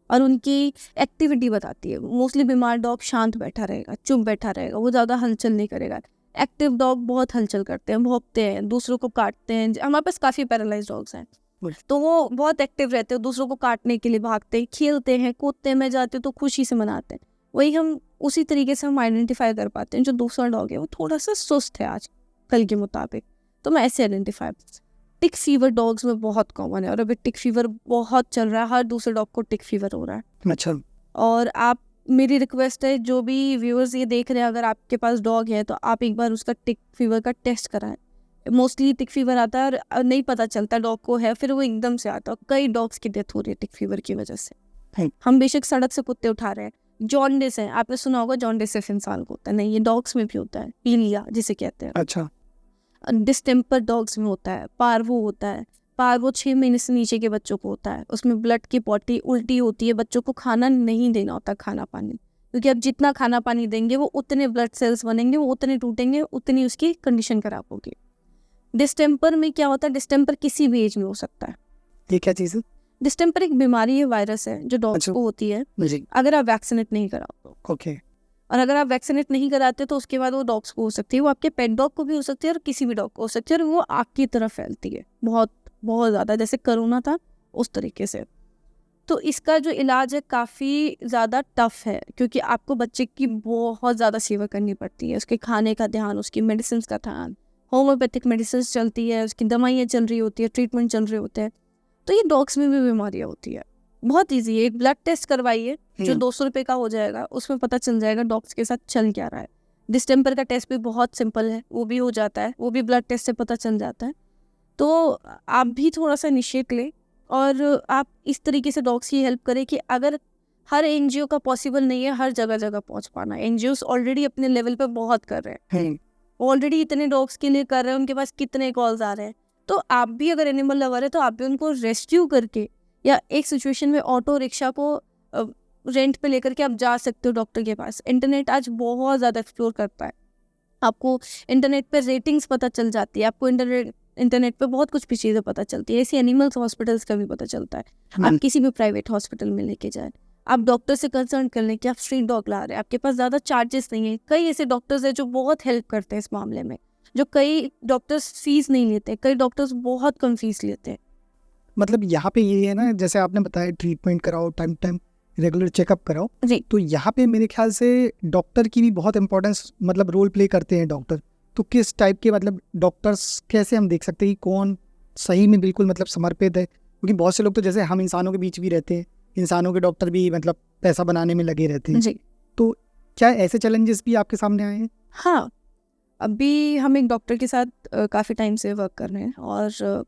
और उनकी एक्टिविटी बताती है। मोस्टली बीमार डॉग शांत बैठा रहेगा, चुप बैठा रहेगा, वो ज़्यादा हलचल नहीं करेगा। एक्टिव डॉग बहुत हलचल करते हैं, भौंकते हैं, दूसरों को काटते हैं। हमारे पास काफ़ी पैरालाइज डॉग्स हैं, तो वो बहुत एक्टिव रहते हैं, दूसरों को काटने के लिए भागते हैं, खेलते हैं, कूदते हैं। मैं जाती हूँ तो खुशी से मनाते हैं। वही हम उसी तरीके से हम आइडेंटिफाई कर पाते हैं जो दूसरा डॉग है वो थोड़ा सा सुस्त है आज कल के मुताबिक, तो मैं ऐसे आइडेंटिफाई। टिक फीवर डॉग्स में बहुत कॉमन है और अभी टिक फीवर बहुत चल रहा है, हर दूसरे डॉग को टिक फीवर हो रहा है। अच्छा, और आप, मेरी रिक्वेस्ट है, जो भी व्यूअर्स ये देख रहे हैं, अगर आपके पास डॉग है तो आप एक बार उसका टिक फीवर का टेस्ट कराएं। मोस्टली टिक फीवर आता है और नहीं पता चलता डॉग को है, फिर वो एकदम से आता है। कई डॉग्स की डेथ हो रही है टिक फीवर की वजह से। हम बेशक सड़क से कुत्ते उठा रहे हैं। जॉन्डिस है, आपने सुना होगा जॉन्डिस सिर्फ इंसान को होता है, नहीं, ये डॉग्स में भी होता है, पीलिया जिसे कहते हैं। अच्छा, डिस्टेम्पर डॉग्स में होता है, पार्वो होता है। पार्वो 6 महीने से नीचे के बच्चों को होता है, उसमें ब्लड की पॉटी उल्टी होती है, बच्चों को खाना नहीं देना होता, खाना पानी, क्योंकि अब जितना खाना पानी देंगे वो उतने ब्लड सेल्स बनेंगे, वो उतने टूटेंगे, उतनी उसकी कंडीशन खराब होगी। डिस्टेम्पर में क्या होता है, डिस्टेम्पर किसी भी एज में हो सकता है। ये क्या चीज़ है? डिस्टेम्पर एक बीमारी है, वायरस है जो डॉग्स को होती है अगर आप वैक्सीनेट नहीं कराओ तो। ओके। और अगर आप वैक्सीनेट नहीं कराते तो उसके बाद वो डॉग्स को हो सकती है, वो आपके पेट डॉग को भी हो सकती है और किसी भी डॉग को हो सकती है, और वो आग की तरह फैलती है बहुत बहुत ज़्यादा, जैसे कोरोना था उस तरीके से। तो इसका जो इलाज है काफ़ी ज़्यादा टफ है, क्योंकि आपको बच्चे की बहुत ज़्यादा सेवा करनी पड़ती है, उसके खाने का ध्यान, उसकी मेडिसिन का ध्यान, होम्योपैथिक मेडिसिन चलती है, उसकी दवाइयाँ चल रही होती है, ट्रीटमेंट चल रहे होते हैं। तो ये डॉग्स में भी बीमारियाँ होती है। बहुत ईजी है, एक ब्लड टेस्ट करवाइए जो 200 रुपये का हो जाएगा, उसमें पता चल जाएगा डॉग्स के साथ चल क्या रहा है। डिस्टेम्पर का टेस्ट भी बहुत सिंपल है, वो भी हो जाता है, वो भी ब्लड टेस्ट से पता चल जाता है। तो आप भी थोड़ा सा इनिशिएट लें और आप इस तरीके से डॉग्स की हेल्प करें कि अगर हर एनजीओ का पॉसिबल नहीं है हर जगह जगह पहुंच पाना, एनजीओस ऑलरेडी अपने लेवल पे बहुत कर रहे हैं, ऑलरेडी इतने डॉग्स के लिए कर रहे हैं, उनके पास कितने कॉल्स आ रहे हैं। तो आप भी अगर एनिमल लवर है तो आप भी उनको रेस्क्यू करके, या एक सिचुएशन में ऑटो रिक्शा को रेंट पे लेकर के आप जा सकते हो डॉक्टर के पास। इंटरनेट आज बहुत ज़्यादा एक्सप्लोर करता है, आपको इंटरनेट पे रेटिंग्स पता चल जाती है, आपको इंटरनेट इंटरनेट पे बहुत कुछ भी चीज़ें पता चलती है, ऐसे एनिमल्स हॉस्पिटल्स का भी पता चलता है। आप किसी भी प्राइवेट हॉस्पिटल में लेके जाए, आप डॉक्टर से कंसल्ट कर लें कि आप स्ट्रीट डॉग ला रहे हैं, आपके पास ज़्यादा चार्जेस नहीं है। कई ऐसे डॉक्टर्स हैं जो बहुत हेल्प करते हैं इस मामले में, जो कई डॉक्टर्स फीस नहीं लेते, कई डॉक्टर्स बहुत कम फीस लेते हैं। मतलब यहाँ पे ये है ना, जैसे आपने बताया ट्रीटमेंट कराओ, टाइम टाइम रेगुलर चेकअप कराओ, जी। तो यहाँ पे मेरे ख्याल से डॉक्टर की भी बहुत इंपॉर्टेंस मतलब रोल प्ले करते हैं डॉक्टर। तो किस टाइप के मतलब डॉक्टर्स कैसे हम देख सकते हैं कि कौन सही में बिल्कुल मतलब समर्पित है? क्योंकि बहुत से लोग तो जैसे हम इंसानों के बीच भी रहते हैं, इंसानों के डॉक्टर भी मतलब पैसा बनाने में लगे रहते हैं। जी। तो क्या ऐसे चैलेंजेस भी आपके सामने आए हैं? हाँ, अभी हम एक डॉक्टर के साथ काफ़ी टाइम से वर्क कर रहे हैं और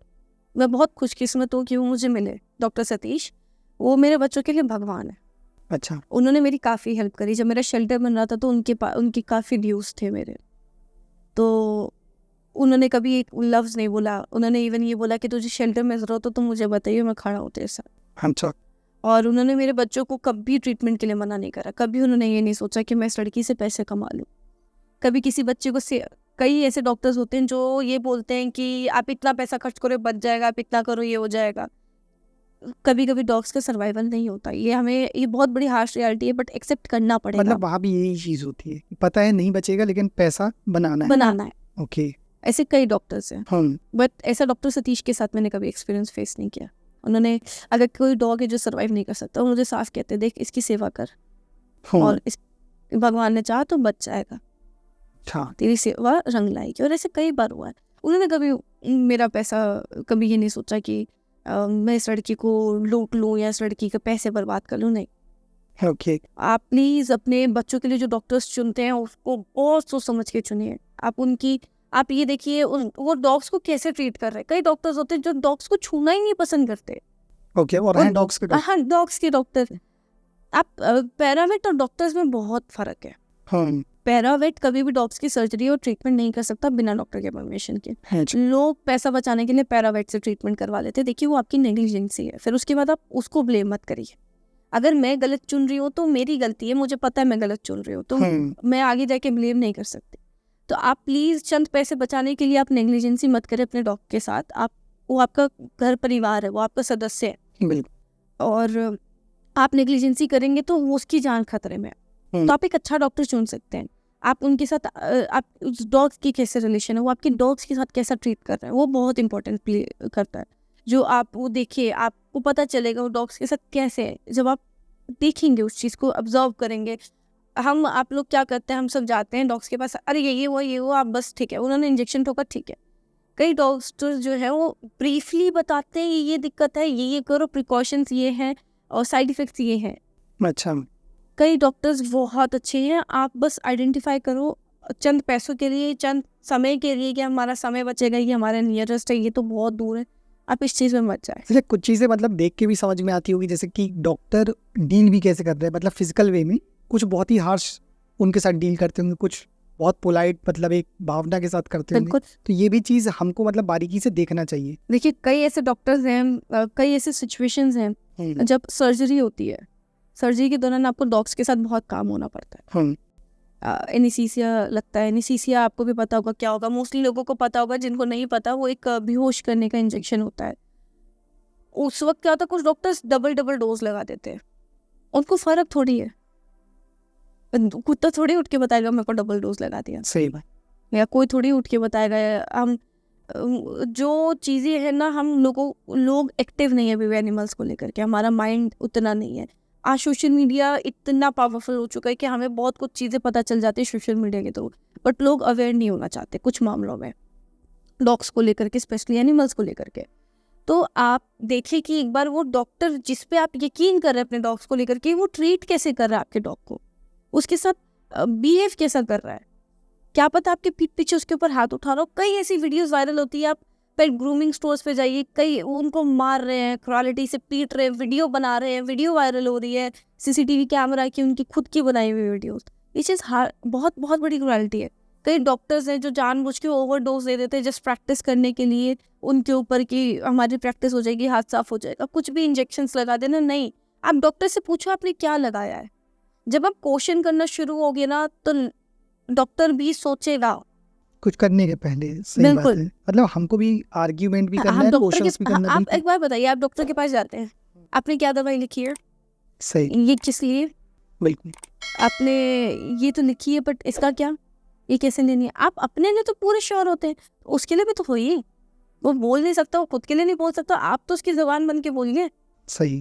मैं बहुत खुशकिस्मत हूँ कि वो मुझे मिले, डॉक्टर सतीश। वो मेरे बच्चों के लिए भगवान है। अच्छा। उन्होंने मेरी काफ़ी हेल्प करी। जब मेरा शेल्टर बन रहा था तो उनकी काफ़ी ड्यूज थे मेरे, तो उन्होंने कभी एक लफ्ज़ नहीं बोला। उन्होंने इवन ये बोला कि तुझे शेल्टर में ज़रूरत हो तो मुझे बताइए, मैं खड़ा हूँ तेरे साथ। अच्छा। और उन्होंने मेरे बच्चों को कभी ट्रीटमेंट के लिए मना नहीं करा। कभी उन्होंने ये नहीं सोचा कि मैं इस लड़की से पैसे कमा लूँ। कभी किसी बच्चे को कई ऐसे डॉक्टर्स होते हैं जो ये बोलते हैं कि आप इतना पैसा खर्च करो बच जाएगा, आप इतना करो ये हो जाएगा। कभी कभी डॉग्स का सर्वाइवल नहीं होता। ये बहुत बड़ी हार्श रियलिटी है, बट एक्सेप्ट करना पड़ेगा। मतलब वहाँ भी यही चीज़ होती है, पता है नहीं बचेगा लेकिन पैसा बनाना है। ओके। ऐसे कई डॉक्टर्स हैं, बट ऐसा डॉक्टर सतीश के साथ मैंने कभी एक्सपीरियंस फेस नहीं किया। उन्होंने, अगर कोई डॉग है जो सर्वाइव नहीं कर सकता, वो मुझे साफ कहते देख इसकी सेवा कर और भगवान ने चाहा तो बच जाएगा, तेरी सेवा रंग लाएगी। और ऐसे कई बार हुआ है। उन्होंने कभी मेरा पैसा कभी ये नहीं सोचा कि मैं इस लड़की को लूट लूँ या इस लड़की के पैसे बर्बाद कर लूँ, नहीं। ओके। आप प्लीज़ अपने बच्चों के लिए जो डॉक्टर्स चुनते हैं उसको बहुत सोच समझ के चुनिए। आप ये देखिए वो डॉग्स को कैसे ट्रीट कर रहे हैं। कई डॉक्टर्स होते हैं जो डॉग्स को छूना ही नहीं पसंद करते। ओके। और हैं डॉग्स के डॉक्टर। हाँ, डॉग्स के डॉक्टर। आप पैरावेट और डॉक्टर्स में बहुत फर्क है। पैरावेट कभी भी डॉग्स की सर्जरी और ट्रीटमेंट नहीं कर सकता बिना डॉक्टर के परमिशन के। लोग पैसा बचाने के लिए पैरावेट से ट्रीटमेंट करवा लेते हैं। देखिए वो आपकी नेग्लिजेंसी है। फिर उसके बाद आप उसको ब्लेम मत करिए। अगर मैं गलत चुन रही हूँ तो मेरी गलती है, मुझे पता है मैं गलत चुन रही हूँ, तो मैं आगे जाके ब्लेम नहीं कर सकती। तो आप प्लीज़ चंद पैसे बचाने के लिए आप नेग्लिजेंसी मत करें अपने डॉग के साथ। वो आपका घर परिवार है, वो आपका सदस्य है, और आप नेग्लिजेंसी करेंगे तो वो उसकी जान खतरे में। तो आप एक अच्छा डॉक्टर चुन सकते हैं। आप उनके साथ आप उस डॉग्स की कैसे रिलेशन है, वो आपके डॉग्स के साथ कैसा ट्रीट कर रहे हैं, वो बहुत इंपॉर्टेंट प्ले करता है। जो आप वो देखिए, आपको पता चलेगा वो डॉग्स के साथ कैसे है। जब आप देखेंगे, उस चीज़ को ऑब्जर्व करेंगे। आप लोग क्या करते हैं, हम सब जाते हैं डॉग्स के पास, अरे ये वो आप बस ठीक है, उन्होंने इंजेक्शन ठोका, ठीक है। कई डॉक्टर्स जो है वो ब्रीफली बताते हैं ये दिक्कत है, ये करो, प्रिकॉशंस ये हैं और साइड इफ़ेक्ट्स ये हैं। अच्छा। कई डॉक्टर्स बहुत अच्छे हैं। आप बस आइडेंटिफाई करो चंद पैसों के लिए, चंद समय के लिए कि हमारा समय बचेगा, ये हमारे नियरेस्ट है, ये तो बहुत दूर है, आप इस चीज़ में मत जाए। जैसे कुछ चीज़ें मतलब देख के भी समझ में आती होगी, जैसे कि डॉक्टर डील भी कैसे कर रहे हैं, मतलब फिजिकल वे में कुछ बहुत ही हार्श उनके साथ डील करते होंगे, कुछ बहुत पोलाइट मतलब एक भावना के साथ करते होंगे। तो ये भी चीज़ हमको मतलब बारीकी से देखना चाहिए। देखिए कई ऐसे डॉक्टर्स हैं, कई ऐसे सिचुएशंस हैं जब सर्जरी होती है। सर्जरी के दौरान आपको डॉग्स के साथ बहुत काम होना पड़ता है। एनेस्थीसिया लगता है। एनेस्थीसिया आपको भी पता होगा क्या होगा, मोस्टली लोगों को पता होगा, जिनको नहीं पता वो एक बेहोश करने का इंजेक्शन होता है। उस वक्त क्या होता है, कुछ डॉक्टर्स डबल डोज लगा देते हैं। उनको फर्क थोड़ी है, कुत्ता थोड़ी उठ के बताएगा मेरे को डबल डोज लगा दिया, सही बात। या कोई थोड़ी उठ के बताएगा। हम जो चीज़ें हैं ना, लोग एक्टिव नहीं है अभी एनिमल्स को लेकर के, हमारा माइंड उतना नहीं है। आज सोशल मीडिया इतना पावरफुल हो चुका है कि हमें बहुत कुछ चीज़ें पता चल जाती है सोशल मीडिया के थ्रू, बट लोग अवेयर नहीं होना चाहते कुछ मामलों में, डॉग्स को लेकर के, स्पेशली एनिमल्स को लेकर के। तो आप देखिए कि एक बार वो डॉक्टर जिस पे आप यकीन कर रहे हैं अपने डॉग्स को लेकर के, वो ट्रीट कैसे कर रहा है आपके डॉग को, उसके साथ बिहेव कैसा कर रहा है। क्या पता आपके पीठ पीछे उसके ऊपर हाथ उठा रहा हो। कई ऐसी वीडियोस वायरल होती है, आप पेट ग्रूमिंग स्टोर्स पे जाइए, कई उनको मार रहे हैं, क्रुएलिटी से पीट रहे हैं, वीडियो बना रहे हैं, वीडियो वायरल हो रही है, सीसीटीवी कैमरा की उनकी खुद की बनाई हुई वीडियोस। ये चीज़ बहुत बहुत बड़ी क्रुएलिटी है। कई डॉक्टर्स हैं जो जानबूझ के ओवरडोज दे देते हैं जस्ट प्रैक्टिस करने के लिए, उनके ऊपर कि हमारी प्रैक्टिस हो जाएगी, हाथ साफ हो जाएगा, कुछ भी इंजेक्शंस लगा देना। नहीं, आप डॉक्टर से पूछो आपने क्या लगाया है। जब आप क्वेश्चन करना शुरू होगे ना तो डॉक्टर भी सोचेगा कुछ करने के पहले, सही बात बिल्कुल। है। मतलब हमको भी आर्ग्यूमेंट भी करना हम है, डॉक्टर क्वेश्चंस भी के करना आप बिल्कुल एक बार बताइए, आप डॉक्टर के पास जाते हैं, आपने क्या दवाई लिखी है, सही, ये किस लिए, बिल्कुल आपने ये तो लिखी है बट इसका क्या, ये कैसे लेनी है, आप अपने लिए तो पूरे श्योर होते हैं, उसके लिए भी तो होइए। वो बोल नहीं सकता, वो खुद के लिए नहीं बोल सकता, आप तो उसकी जबान बन के बोलिए। सही।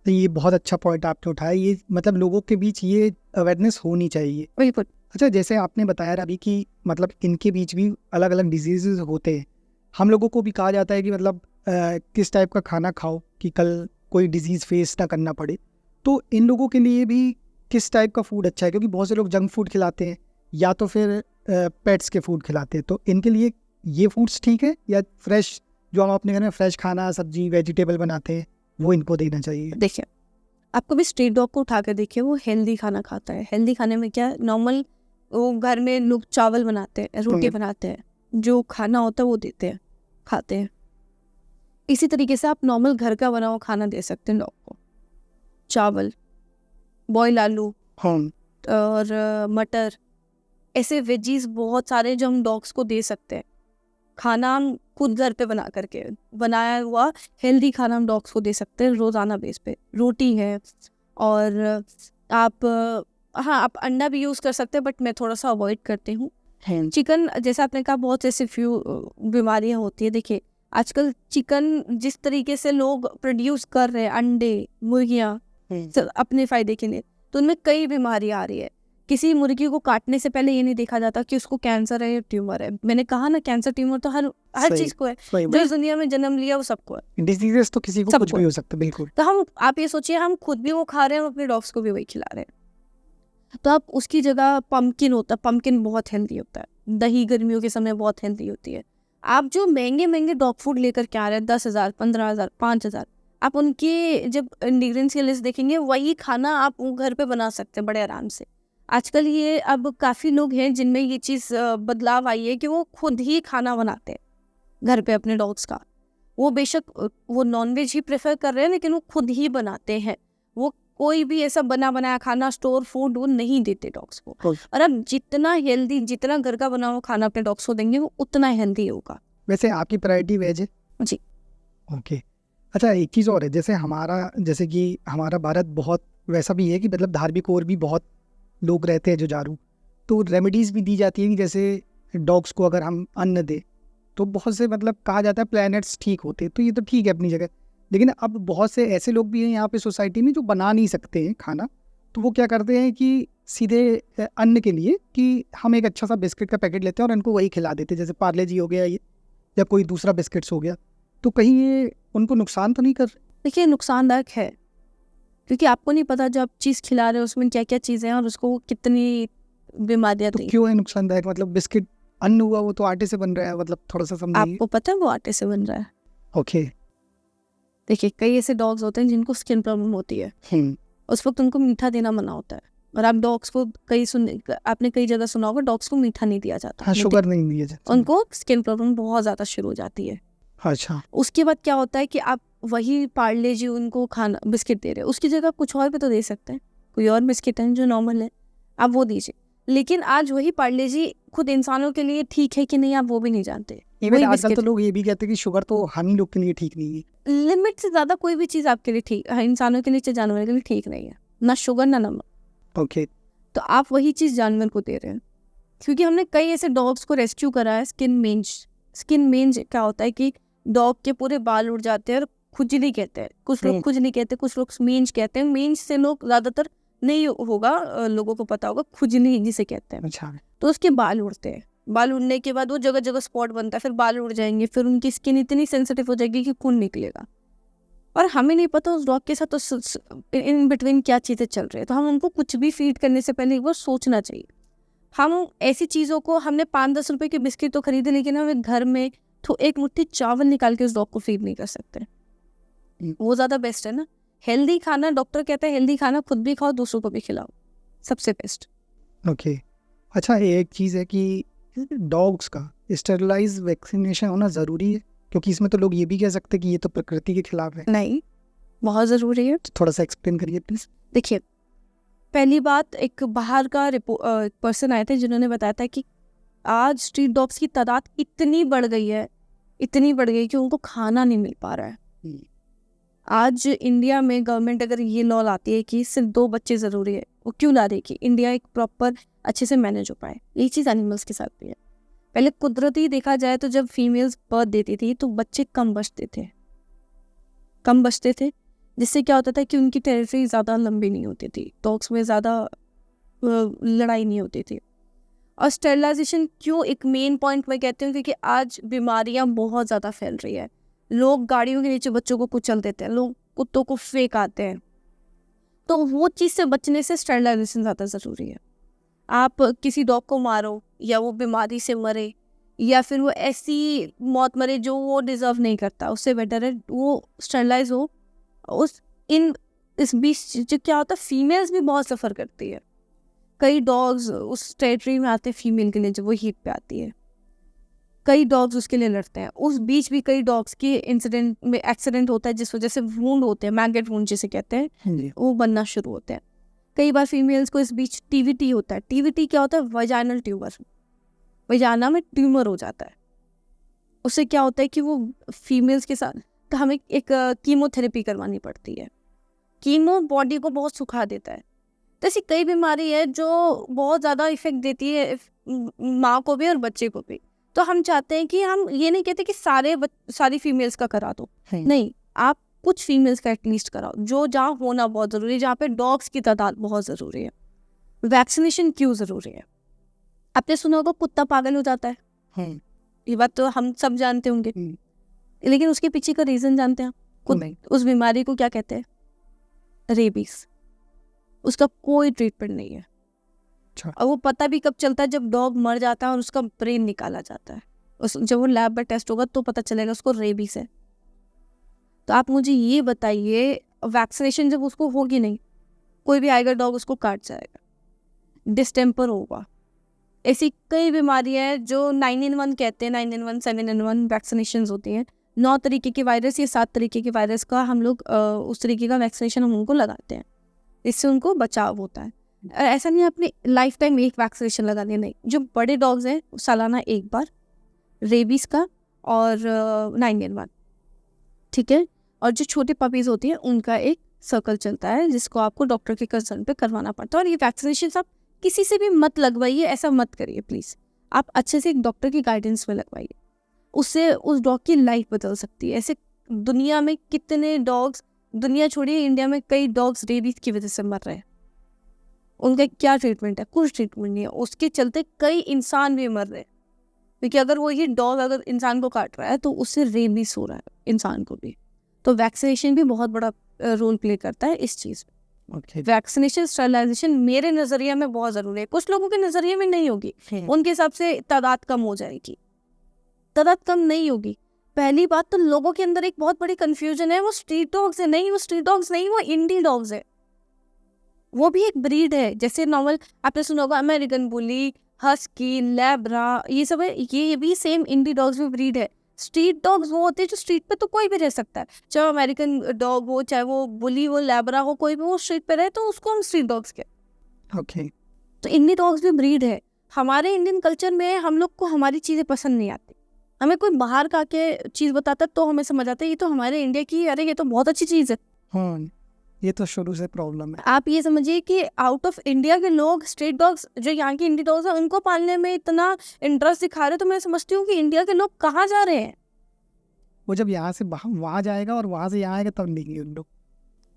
तो ये बहुत अच्छा पॉइंट आपने उठाया, ये मतलब लोगों के बीच ये अवेयरनेस होनी चाहिए। बिल्कुल। अच्छा, जैसे आपने बताया अभी कि मतलब इनके बीच भी अलग अलग डिजीजेज होते हैं, हम लोगों को भी कहा जाता है कि मतलब किस टाइप का खाना खाओ कि कल कोई डिजीज़ फेस ना करना पड़े। तो इन लोगों के लिए भी किस टाइप का फूड अच्छा है, क्योंकि बहुत से लोग जंक फूड खिलाते हैं या तो फिर पेट्स के फूड खिलाते हैं, तो इनके लिए ये फूड्स ठीक है या फ्रेश जो हम अपने घर में फ्रेश खाना सब्जी वेजिटेबल बनाते हैं वो इनको देना चाहिए? देखिए, आप कभी स्ट्रीट डॉग को उठा के देखिए, वो हेल्दी खाना खाता है। हेल्दी खाने में क्या, नॉर्मल वो घर में लोग चावल बनाते हैं, रोटी बनाते हैं, जो खाना होता है वो देते हैं, खाते हैं। इसी तरीके से आप नॉर्मल घर का बना हुआ खाना दे सकते हैं डॉग को, चावल, बॉयल आलू और मटर, ऐसे वेजीज बहुत सारे जो हम डॉग्स को दे सकते हैं। खाना हम खुद घर पे बना करके, बनाया हुआ हेल्दी खाना हम डॉग्स को दे सकते हैं रोज़ाना बेस पे। रोटी है, और आप हाँ, आप अंडा भी यूज़ कर सकते हैं, बट मैं थोड़ा सा अवॉइड करती हूँ। चिकन, जैसे आपने कहा, बहुत ऐसे फ्यू बीमारियाँ होती है। देखिए, आजकल चिकन जिस तरीके से लोग प्रोड्यूस कर रहे हैं, अंडे, मुर्गियाँ अपने फ़ायदे के लिए, तो उनमें कई बीमारियाँ आ रही है। किसी मुर्गी को काटने से पहले ये नहीं देखा जाता कि उसको कैंसर है या ट्यूमर है। मैंने कहा ना, कैंसर ट्यूमर तो हर सही, चीज़ को है, सही जो इस दुनिया में जन्म लिया वो सबको है। डिजीजेस तो किसी को कुछ सबको भी हो सकता है, बिल्कुल। तो आप ये सोचिए, हम खुद भी वो खा रहे हैं, हम अपने डॉग्स को भी वही खिला रहे हैं। तो आप उसकी जगह पम्पकिन होता है, पम्पकिन बहुत हेल्दी होता है। दही गर्मियों के समय बहुत हेल्दी होती है। आप जो महंगे महंगे डॉग फूड लेकर के आ रहे हैं, 10,000, 15,000, 5,000, आप उनके जब इंग्रेडिएंट्स की लिस्ट देखेंगे, वही खाना आप घर पे बना सकते हैं बड़े आराम से। आजकल ये अब काफ़ी लोग हैं जिनमें ये चीज़ बदलाव आई है कि वो खुद ही खाना बनाते हैं घर पे अपने डॉग्स का। वो बेशक वो नॉनवेज ही प्रेफर कर रहे हैं, लेकिन वो खुद ही बनाते हैं। वो कोई भी ऐसा बना बनाया खाना, स्टोर फूड, वो नहीं देते डॉग्स को। और अब जितना हेल्दी, जितना घर का बना हुआ खाना अपने डॉग्स को देंगे, वो उतना हेल्दी होगा। वैसे आपकी प्रायोरिटी वेज है? जी। ओके। अच्छा, एक चीज़ और है, जैसे कि हमारा भारत बहुत वैसा भी है कि मतलब धार्मिक और भी बहुत लोग रहते हैं जो जारू, तो रेमेडीज़ भी दी जाती है कि जैसे डॉग्स को अगर हम अन्न दें तो बहुत से मतलब कहा जाता है प्लैनेट्स ठीक होते हैं, तो ये तो ठीक है अपनी जगह। लेकिन अब बहुत से ऐसे लोग भी हैं यहाँ पे सोसाइटी में जो बना नहीं सकते हैं खाना, तो वो क्या करते हैं कि सीधे अन्न के लिए कि हम एक अच्छा सा बिस्किट का पैकेट लेते हैं और इनको वही खिला देते हैं, जैसे पार्ले जी हो गया ये या कोई दूसरा बिस्किट्स हो गया। तो कहीं ये उनको नुकसान तो नहीं कर रहे? देखिए, नुकसानदायक है, क्योंकि आपको नहीं पता जो आप चीज़ खिला रहे हो उसमें क्या क्या चीज़ें हैं और उसको कितनी बीमारियाँ तो दी। क्यों है नुकसानदायक? मतलब बिस्किट अन्न हुआ, वो तो आटे से बन रहा है, मतलब थोड़ा सा समझाइए। आपको पता है वो आटे से बन रहा है? ओके। देखिए, कई ऐसे डॉग्स होते हैं जिनको स्किन प्रॉब्लम होती है, उस वक्त उनको मीठा देना मना होता है। और आप डॉग्स को आपने कई जगह सुना होगा, डॉग्स को मीठा नहीं दिया जाता। हाँ, शुगर नहीं दिया जाता, उनको स्किन प्रॉब्लम बहुत ज़्यादा शुरू हो जाती है। अच्छा। उसके बाद क्या होता है कि आप वही पार्ले जी उनको खाना बिस्किट दे रहे हो, उसकी जगह कुछ और भी तो दे सकते हैं। कोई और बिस्किट है जो नॉर्मल है, आप वो दीजिए। लेकिन आज वही पार्ले जी खुद इंसानों के लिए ठीक है कि नहीं, आप वो भी नहीं जानते। इवन आजकल तो लोग ये भी कहते हैं कि शुगर तो हम ही लोग के लिए ठीक नहीं है। लिमिट से ज़्यादा कोई भी चीज़ आपके लिए ठीक, इंसानों के लिए, चाहे जानवर के लिए ठीक नहीं है। ना शुगर ना नमक। ओके। तो आप वही चीज़ जानवर को दे रहे हैं। क्योंकि हमने कई ऐसे डॉग्स को रेस्क्यू करा है। स्किन मेंज क्या होता है कि डॉग के पूरे बाल उड़ जाते हैं और खुजली कहते हैं, कुछ लोग खुजली कहते हैं, कुछ लोग मेंज कहते हैं। मेंज से लोग ज़्यादातर नहीं होगा, लोगों को पता होगा, खुजली जिसे कहते हैं। अच्छा। तो उसके बाल उड़ते हैं। बाल उड़ने के बाद वो जगह जगह स्पॉट बनता है, फिर बाल उड़ जाएंगे, फिर उनकी स्किन इतनी सेंसिटिव हो जाएगी कि खून निकलेगा। और हमें नहीं पता उस डॉग के साथ तो इन बिटवीन क्या चीज़ें चल रही है। तो हम उनको कुछ भी फीड करने से पहले एक बार सोचना चाहिए। हम ऐसी चीज़ों को, हमने 5-10 रुपए के बिस्किट तो खरीदे, लेकिन हम घर में तो एक मुट्ठी चावल निकाल के उस डॉग को फीड नहीं कर सकते। वो ज़्यादा बेस्ट है ना। हेल्दी खाना, डॉक्टर कहता है हेल्दी खाना खुद भी खाओ, दूसरों को भी खिलाओ, सबसे बेस्ट। ओके। अच्छा, एक चीज़ है कि डॉग्स का स्टेरिलाइज वैक्सीनेशन होना ज़रूरी है, क्योंकि इसमें तो लोग ये भी कह सकते हैं कि ये तो प्रकृति के खिलाफ है। नहीं, बहुत ज़रूरी है। तो थोड़ा सा एक्सप्लेन करिए प्लीज़। देखिए, पहली बात, एक बाहर का पर्सन आए थे जिन्होंने बताया था कि आज स्ट्रीट डॉग्स की तादाद इतनी बढ़ गई है कि उनको खाना नहीं मिल पा रहा है। आज इंडिया में गवर्नमेंट अगर ये लॉ लाती है कि सिर्फ 2 बच्चे ज़रूरी है, वो क्यों ला रही है कि इंडिया एक प्रॉपर अच्छे से मैनेज हो पाए। यही चीज़ एनिमल्स के साथ भी है। पहले कुदरती देखा जाए तो जब फीमेल्स बर्थ देती थी तो बच्चे कम बचते थे, जिससे क्या होता था कि उनकी टेरिटरी ज़्यादा लंबी नहीं होती थी, डॉग्स में ज़्यादा लड़ाई नहीं होती थी। और स्टेरिलाइजेशन क्यों एक मेन पॉइंट मैं कहती हूँ, क्योंकि आज बीमारियाँ बहुत ज़्यादा फैल रही है। लोग गाड़ियों के नीचे बच्चों को कुचल देते हैं, लोग कुत्तों को फेंक आते हैं, तो वो चीज़ से बचने से स्टेरिलाइजेशन ज़्यादा ज़रूरी है। आप किसी डॉग को मारो या वो बीमारी से मरे या फिर वो ऐसी मौत मरे जो वो डिज़र्व नहीं करता, उससे बेटर है वो स्टेरिलाइज हो। इस बीच जो क्या होता है, फीमेल्स भी बहुत सफ़र करती है। कई डॉग्स उस टेरिटरी में आते हैं फीमेल के लिए जब वो हीट पे आती है, कई डॉग्स उसके लिए लड़ते हैं। उस बीच भी कई डॉग्स के एक्सीडेंट होता है जिस वजह से वूंड होते हैं, मैगेट वूंड जिसे कहते हैं, वो बनना शुरू होते हैं। कई बार फीमेल्स को इस बीच टीवीटी होता है। टीवीटी क्या होता है? वजाइनल ट्यूमर, वजाना में ट्यूमर हो जाता है। उससे क्या होता है कि वो फीमेल्स के साथ तो हमें एक कीमोथेरेपी करवानी पड़ती है। कीमो बॉडी को बहुत सुखा देता है। तो ऐसी कई बीमारी है जो बहुत ज़्यादा इफेक्ट देती है माँ को भी और बच्चे को भी। तो हम चाहते हैं कि हम ये नहीं कहते कि सारी फीमेल्स का करा दो, नहीं, आप कुछ फीमेल्स का एटलीस्ट कराओ, जो जहाँ होना बहुत ज़रूरी है, जहाँ पे डॉग्स की तादाद बहुत ज़रूरी है। वैक्सीनेशन क्यों ज़रूरी है? आपने सुना होगा कुत्ता पागल हो जाता है, ये बात तो हम सब जानते होंगे, लेकिन उसके पीछे का रीज़न जानते हैं? उस बीमारी को क्या कहते हैं? रेबीज। उसका कोई ट्रीटमेंट नहीं है। और वो पता भी कब चलता है? जब डॉग मर जाता है और उसका ब्रेन निकाला जाता है। जब वो लैब में टेस्ट होगा तो पता चलेगा उसको रेबीज है। तो आप मुझे ये बताइए, वैक्सीनेशन जब उसको होगी नहीं, कोई भी आएगा डॉग उसको काट जाएगा, डिस्टेम्पर होगा। ऐसी कई बीमारियां हैं जो 9-in-1 कहते हैं, 9-in-1 7-in-1 वैक्सीनेशन होती हैं। 9 तरीके के वायरस या 7 तरीके के वायरस का हम लोग उस तरीके का वैक्सीनेशन हम उनको लगाते हैं, इससे उनको बचाव होता है। ऐसा नहीं है अपनी लाइफ टाइम एक वैक्सीनेशन लगानी, नहीं। जो बड़े डॉग्स हैं सालाना एक बार रेबीज का और 9-in-1, ठीक है। और जो छोटे पपीज़ होती हैं उनका एक सर्कल चलता है जिसको आपको डॉक्टर के कंसर्न पे करवाना पड़ता है। और ये वैक्सीनेशन आप किसी से भी मत लगवाइए, ऐसा मत करिए प्लीज़। आप अच्छे से एक डॉक्टर की गाइडेंस में लगवाइए, उससे उस डॉग की लाइफ बदल सकती है। ऐसे दुनिया में कितने डॉग्स, दुनिया छोड़िए इंडिया में कई डॉग्स रेबीज की वजह से मर रहे हैं। उनका क्या ट्रीटमेंट है? कुछ ट्रीटमेंट नहीं है। उसके चलते कई इंसान भी मर रहे हैं, क्योंकि अगर वो ये डॉग अगर इंसान को काट रहा है तो उससे रेबीज हो रहा है इंसान को भी। तो वैक्सीनेशन भी बहुत बड़ा रोल प्ले करता है इस चीज़ में। वैक्सीनेशन, स्टेरिलाइजेशन मेरे नज़रिए में बहुत ज़रूरी है। कुछ लोगों के नज़रिए में नहीं होगी, उनके हिसाब से तादाद कम हो जाएगी। तादाद कम नहीं होगी। पहली बात तो लोगों के अंदर एक बहुत बड़ी कंफ्यूजन है, वो स्ट्रीट डॉग्स है। नहीं, वो स्ट्रीट डॉग्स नहीं, वो इंडी डॉग्स है। वो भी एक ब्रीड है। जैसे नॉर्मल आपने सुना होगा अमेरिकन बुली, हस्की, लैब्रा, ये सब है, ये भी सेम इंडी डॉग्स में ब्रीड है। स्ट्रीट डॉग्स वो होते हैं जो स्ट्रीट पे तो कोई भी रह सकता है, चाहे अमेरिकन डॉग हो, चाहे वो बुली हो, लैब्रा हो, कोई भी वो स्ट्रीट पे रहे तो उसको हम स्ट्रीट डॉग्स कहते। ओके। तो इंडी डॉग्स भी ब्रीड है। हमारे इंडियन कल्चर में हम लोग को हमारी चीज़ें पसंद नहीं आती। हमें कोई बाहर का के चीज़ बताता तो हमें समझ आता है ये तो हमारे इंडिया की, अरे ये तो बहुत अच्छी चीज़ है। हाँ, ये तो शुरू से प्रॉब्लम है। आप ये समझिए कि आउट ऑफ इंडिया के लोग स्ट्रीट डॉग्स, जो यहाँ की इंडी डॉग्स हैं, उनको पालने में इतना इंटरेस्ट दिखा रहे हैं, तो मैं समझती हूँ कि इंडिया के लोग कहाँ जा रहे हैं। वो जब यहाँ से वहाँ जाएगा और वहाँ से यहाँ आएगा तब लेंगे उन लोग।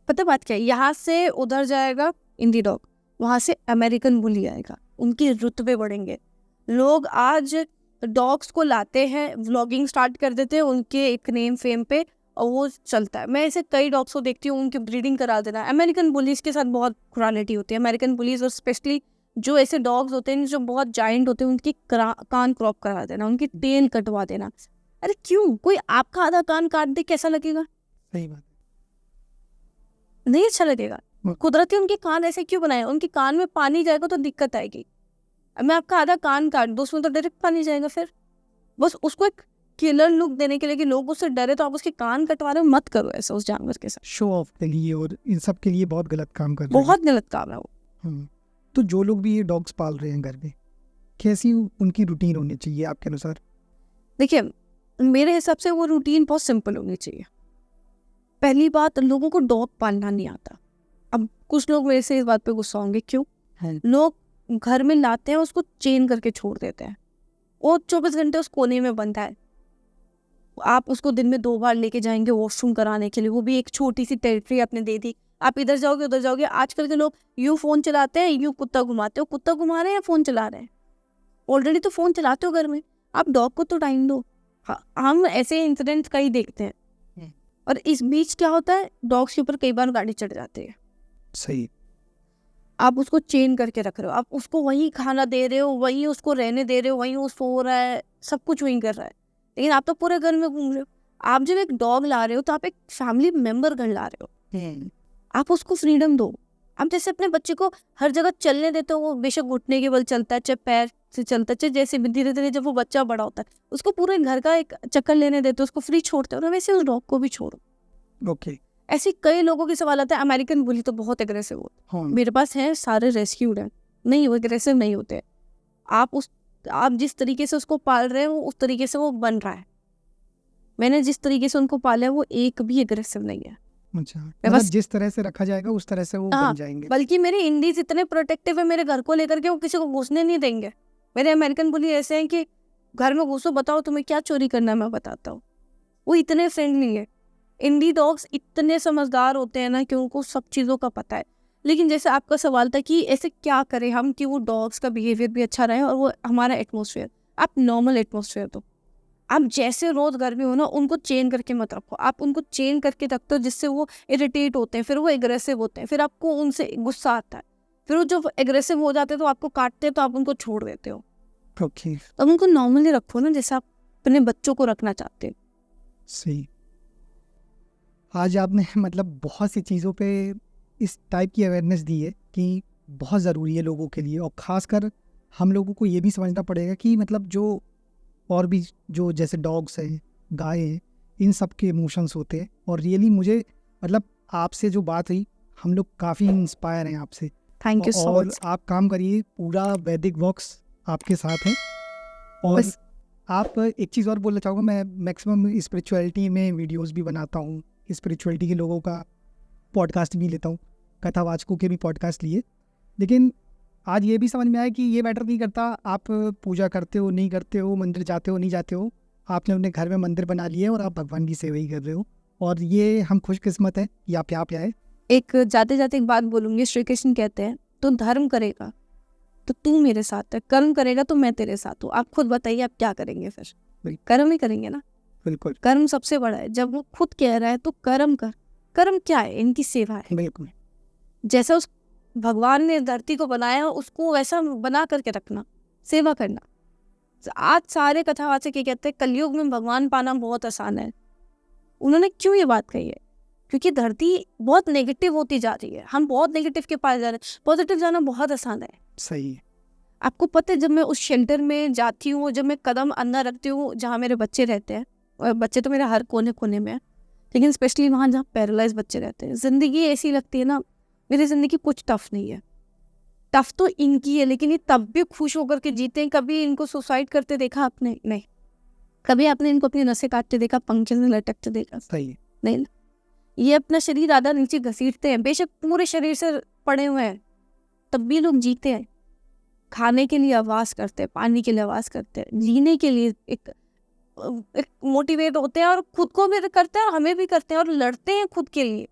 पता बात क्या है? यहाँ से उधर जाएगा इंडी डॉग, वहाँ से अमेरिकन बुली आएगा, उनके रुतबे बढ़ेंगे। लोग आज डॉग्स को लाते हैं, व्लॉगिंग स्टार्ट कर देते हैं उनके एक नेम फेम पे, और वो चलता है। मैं ऐसे कई डॉग्स को देखती हूँ, उनकी ब्रीडिंग करा देना। अमेरिकन बुलीज के साथ बहुत क्वालिटी होती है। अमेरिकन बुलीज और स्पेशली जो ऐसे डॉग्स होते हैं जो बहुत जायंट होते हैं, उनकी कान क्रॉप करा देना, उनकी टेल कटवा देना। अरे क्यों? कोई आपका आधा कान काट दे, कैसा लगेगा? सही बात, नहीं अच्छा लगेगा। कुदरती उनके कान ऐसे क्यों बनाए? उनके कान में पानी जाएगा तो दिक्कत आएगी। मैं आपका आधा कान काट दूँ, उसमें तो डायरेक्ट पानी जाएगा। फिर बस उसको एक किलर लुक देने के लिए कि लोग उससे डरे तो आप उसके कान कटवा रहे हो, मत करो ऐसा उस जानवर के साथ। शो ऑफ के लिए और इन सब के लिए बहुत गलत काम कर रहे हैं। बहुत गलत काम है वो। तो जो लोग भी ये डॉग्स पाल रहे हैं घर में, कैसी उनकी रूटीन होनी चाहिए आपके अनुसार? देखिए, मेरे हिसाब से वो रूटीन बहुत सिंपल होनी चाहिए। पहली बात, लोगों को डॉग पालना नहीं आता। अब कुछ लोग मेरे से इस बात पे गुस्सा होंगे, क्यों? लोग घर में लाते हैं, उसको चेन करके छोड़ देते हैं, वो 24 घंटे उस कोने में बंधा है। आप उसको दिन में 2 बार लेके जाएंगे वॉशरूम कराने के लिए, वो भी एक छोटी सी टेरिटरी आपने दे दी। आप इधर जाओगे उधर जाओगे। आजकल के लोग यूं फोन चलाते हैं, यूं कुत्ता घुमाते हो। कुत्ता घुमा रहे हैं या फोन चला रहे हैं? ऑलरेडी तो फोन चलाते हो घर में, आप डॉग को तो टाइम दो। हम ऐसे इंसिडेंट्स कई देखते हैं। और इस बीच क्या होता है, डॉग्स के ऊपर कई बार गाड़ी चढ़ जाती है। सही। आप उसको चेन करके रख रहे हो, आप उसको वहीं खाना दे रहे हो, वहीं उसको रहने दे रहे हो, वहीं वो सो रहा है, सब कुछ वहीं कर रहा है, लेकिन आप तो पूरे घर में घूम रहे हो। आप जब एक डॉग ला रहे हो तो आप एक फैमिली मेंबर घर ला रहे हो। आप उसको फ्रीडम दो। आप जैसे अपने बच्चे को हर जगह चलने देते हो, वो बेशक घुटने के बल चलता है, चाहे पैर से चलता है, चाहे जैसे धीरे धीरे जब वो बच्चा बड़ा होता है उसको पूरे घर का एक चक्कर लेने देते हो, उसको फ्री छोड़ते हो ना, वैसे उस डॉग को भी छोड़ो। ओके। ऐसे कई लोगों के सवाल आता है, अमेरिकन बुली तो बहुत एग्रेसिव होते हैं। मेरे पास है, सारे रेस्क्यूड हैं, नहीं वो एग्रेसिव नहीं होते। आप जिस तरीके से उसको पाल रहे हो उस तरीके से वो बन रहा है। मैंने जिस तरीके से उनको पाला है वो एक भी एग्रेसिव नहीं है। अच्छा, मतलब जिस तरह से रखा जाएगा उस तरह से वो बन जाएंगे। बल्कि मेरे इंडीज इतने प्रोटेक्टिव है मेरे घर को लेकर के, वो किसी को घुसने नहीं देंगे। मेरे अमेरिकन बुली ऐसे हैं कि घर में घुसो, बताओ तुम्हें क्या चोरी करना है, मैं बताता हूँ। वो इतने फ्रेंडली है। इंडी डॉग्स इतने समझदार होते हैं ना कि उनको सब चीज़ों का पता है। लेकिन जैसे आपका सवाल था कि ऐसे क्या करें हम कि वो डॉग्स का बिहेवियर भी अच्छा रहे और वो हमारा एटमॉस्फेयर, आप नॉर्मल एटमॉस्फेयर दो। आप जैसे रोज घर में हो ना, उनको चेन करके मत रखो। आप उनको चेन करके रखते हो जिससे वो इरिटेट होते हैं, फिर वो एग्रेसिव होते हैं, फिर आपको उनसे गुस्सा आता है, फिर वो जब एग्रेसिव हो जाते हैं तो आपको काटते हैं, तो आप उनको छोड़ देते हो। ओके। तो उनको नॉर्मली रखो ना, जैसे आप अपने बच्चों को रखना चाहते हो। सही। आज आपने मतलब बहुत सी चीज़ों पे इस टाइप की अवेयरनेस दी है कि बहुत ज़रूरी है लोगों के लिए, और ख़ासकर हम लोगों को ये भी समझना पड़ेगा कि मतलब जो और भी जो जैसे डॉग्स हैं, गाय हैं, इन सब के इमोशंस होते हैं। और रियली मुझे मतलब आपसे जो बात हुई, हम लोग काफ़ी इंस्पायर हैं आपसे। थैंक यू सो और मच। आप काम करिए, पूरा वैदिक वर्क्स आपके साथ है। और आप एक चीज़ और बोलना चाहूँगा, मैं मैक्सिमम स्पिरिचुअलिटी में वीडियोस भी बनाता हूँ, स्पिरिचुअलिटी के लोगों का पॉडकास्ट भी लेता हूँ, कथावाचकों के भी पॉडकास्ट लिए। लेकिन आज ये भी समझ में आया कि ये मैटर नहीं करता आप पूजा करते हो नहीं करते हो, मंदिर जाते हो नहीं जाते हो, आपने अपने घर में मंदिर बना लिए और आप भगवान की सेवा ही कर रहे हो। और ये हम खुशकिस्मत हैं कि आप यहाँ पे आए। एक जाते जाते एक बात बोलूँगी, श्री कृष्ण कहते हैं, तो धर्म करेगा तो तू मेरे साथ है, कर्म करेगा तो मैं तेरे साथ हूँ। आप खुद बताइए आप क्या करेंगे? फिर कर्म ही करेंगे ना। बिल्कुल, कर्म सबसे बड़ा है। जब वो खुद कह रहा है तो कर्म कर। कर्म क्या है? इनकी सेवा है। बिल्कुल। जैसा उस भगवान ने धरती को बनाया उसको वैसा बना करके रखना, सेवा करना। आज सारे कथावाचक ये कहते हैं कलयुग में भगवान पाना बहुत आसान है। उन्होंने क्यों ये बात कही है? क्योंकि धरती बहुत नेगेटिव होती जा रही है, हम बहुत नेगेटिव के पास जा रहे हैं, पॉजिटिव जाना बहुत आसान है। सही है। आपको पता है, जब मैं उस शेल्टर में जाती हूँ, जब मैं कदम अंदर रखती हूँ जहाँ मेरे बच्चे रहते हैं, और बच्चे तो मेरे हर कोने कोने में है, लेकिन स्पेशली वहाँ जहाँ पैरालाइज बच्चे रहते हैं, ज़िंदगी ऐसी लगती है ना, मेरी ज़िंदगी कुछ टफ नहीं है। टफ तो इनकी है, लेकिन ये तब भी खुश होकर के जीते हैं। कभी इनको सुसाइड करते देखा आपने? नहीं। कभी आपने इनको अपनी नसें काटते देखा, पंखे में लटकते देखा? सही है। नहीं ना। ये अपना शरीर आधा नीचे घसीटते हैं, बेशक पूरे शरीर से पड़े हुए हैं, तब भी लोग जीते हैं। खाने के लिए आवाज़ करते हैं, पानी के लिए आवाज़ करते हैं, जीने के लिए एक मोटिवेट होते हैं, और खुद को भी करते हैं और हमें भी करते हैं, और लड़ते हैं खुद के लिए।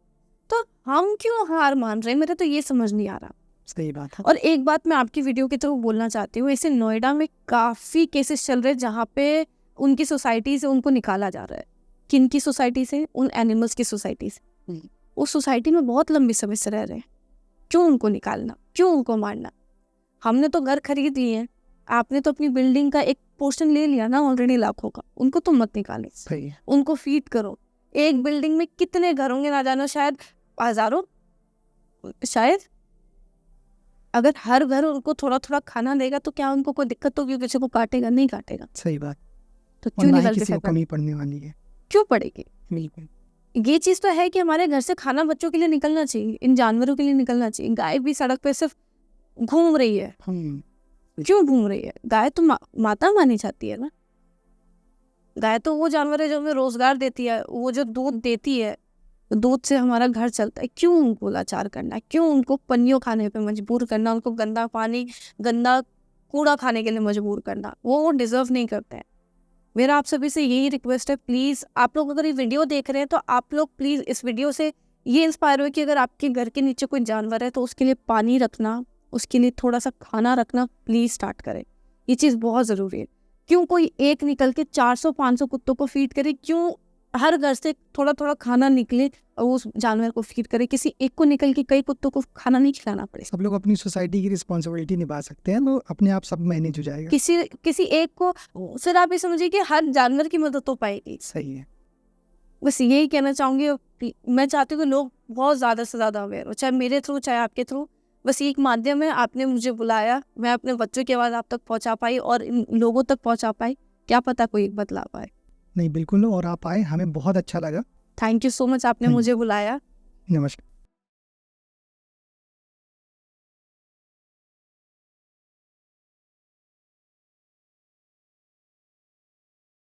तो हम क्यों हार मान रहे हैं? मेरे तो ये समझ नहीं आ रहा। सही बात है। और एक बात मैं आपकी वीडियो के थ्रू बोलना चाहती हूँ, ऐसे नोएडा में काफ़ी केसेस चल रहे हैं जहाँ पे उनकी सोसाइटी से उनको निकाला जा रहा है। किन की सोसाइटी से? उन एनिमल्स की सोसाइटी से। उस सोसाइटी में बहुत लंबी समय से रह रहे हैं, क्यों उनको निकालना, क्यों उनको मारना? हमने तो घर खरीद लिए हैं, आपने तो अपनी बिल्डिंग का एक पोर्शन ले लिया ना ऑलरेडी लाखों का, उनको तो मत निकालें। सही है। उनको फीड करो। एक बिल्डिंग में कितने घर होंगे ना जानो, शायद हजारों, शायद। अगर हर घर उनको थोड़ा थोड़ा खाना देगा तो क्या उनको कोई दिक्कत होगी? किसी को काटेगा? नहीं काटेगा। सही बात। तो क्यों नहीं किसी को कमी पड़ने वाली है? क्यों पड़ेगी? बिल्कुल। ये चीज़ तो है कि हमारे घर से खाना बच्चों के लिए निकलना चाहिए, इन जानवरों के लिए निकलना चाहिए। गाय भी सड़क पे सिर्फ घूम रही है, क्यों घूम रही है? गाय तो माता मानी जाती है ना। गाय तो वो जानवर है जो हमें रोजगार देती है, वो जो दूध देती है, दूध से हमारा घर चलता है। क्यों उनको लाचार करना है? क्यों उनको पन्नियों खाने पे मजबूर करना, उनको गंदा पानी, गंदा कूड़ा खाने के लिए मजबूर करना? वो डिजर्व नहीं करते हैं। मेरा आप सभी से यही रिक्वेस्ट है, प्लीज़ आप लोग अगर ये वीडियो देख रहे हैं तो आप लोग प्लीज़ इस वीडियो से ये इंस्पायर हो कि अगर आपके घर के नीचे कोई जानवर है तो उसके लिए पानी रखना, उसके लिए थोड़ा सा खाना रखना प्लीज़ स्टार्ट करें। ये चीज़ बहुत ज़रूरी है। क्यों कोई एक निकल के 400-500 कुत्तों को फीड करे? क्यों हर घर से थोड़ा थोड़ा खाना निकले और उस जानवर को फीड करे? किसी एक को निकल के कई कुत्तों को खाना नहीं खिलाना पड़े। सब लोग अपनी सोसाइटी की रिस्पॉन्सिबिलिटी निभा सकते हैं तो अपने आप सब मैनेज हो जाएगा। किसी एक को, फिर आप ये समझिए कि हर जानवर की मदद तो पाएगी। सही है। बस यही कहना चाहूँगी। मैं चाहती हूँ कि लोग बहुत ज़्यादा से ज़्यादा अवेयर हो, चाहे मेरे थ्रू चाहे आपके थ्रू। बस ये एक माध्यम है, आपने मुझे बुलाया, मैं अपने बच्चों की आवाज़ आप तक पहुँचा पाई और इन लोगों तक पहुँचा पाई। क्या पता कोई एक बदलाव आए। नहीं बिल्कुल, और आप आए, हमें बहुत अच्छा लगा। थैंक यू सो मच, आपने मुझे बुलाया। नमस्कार।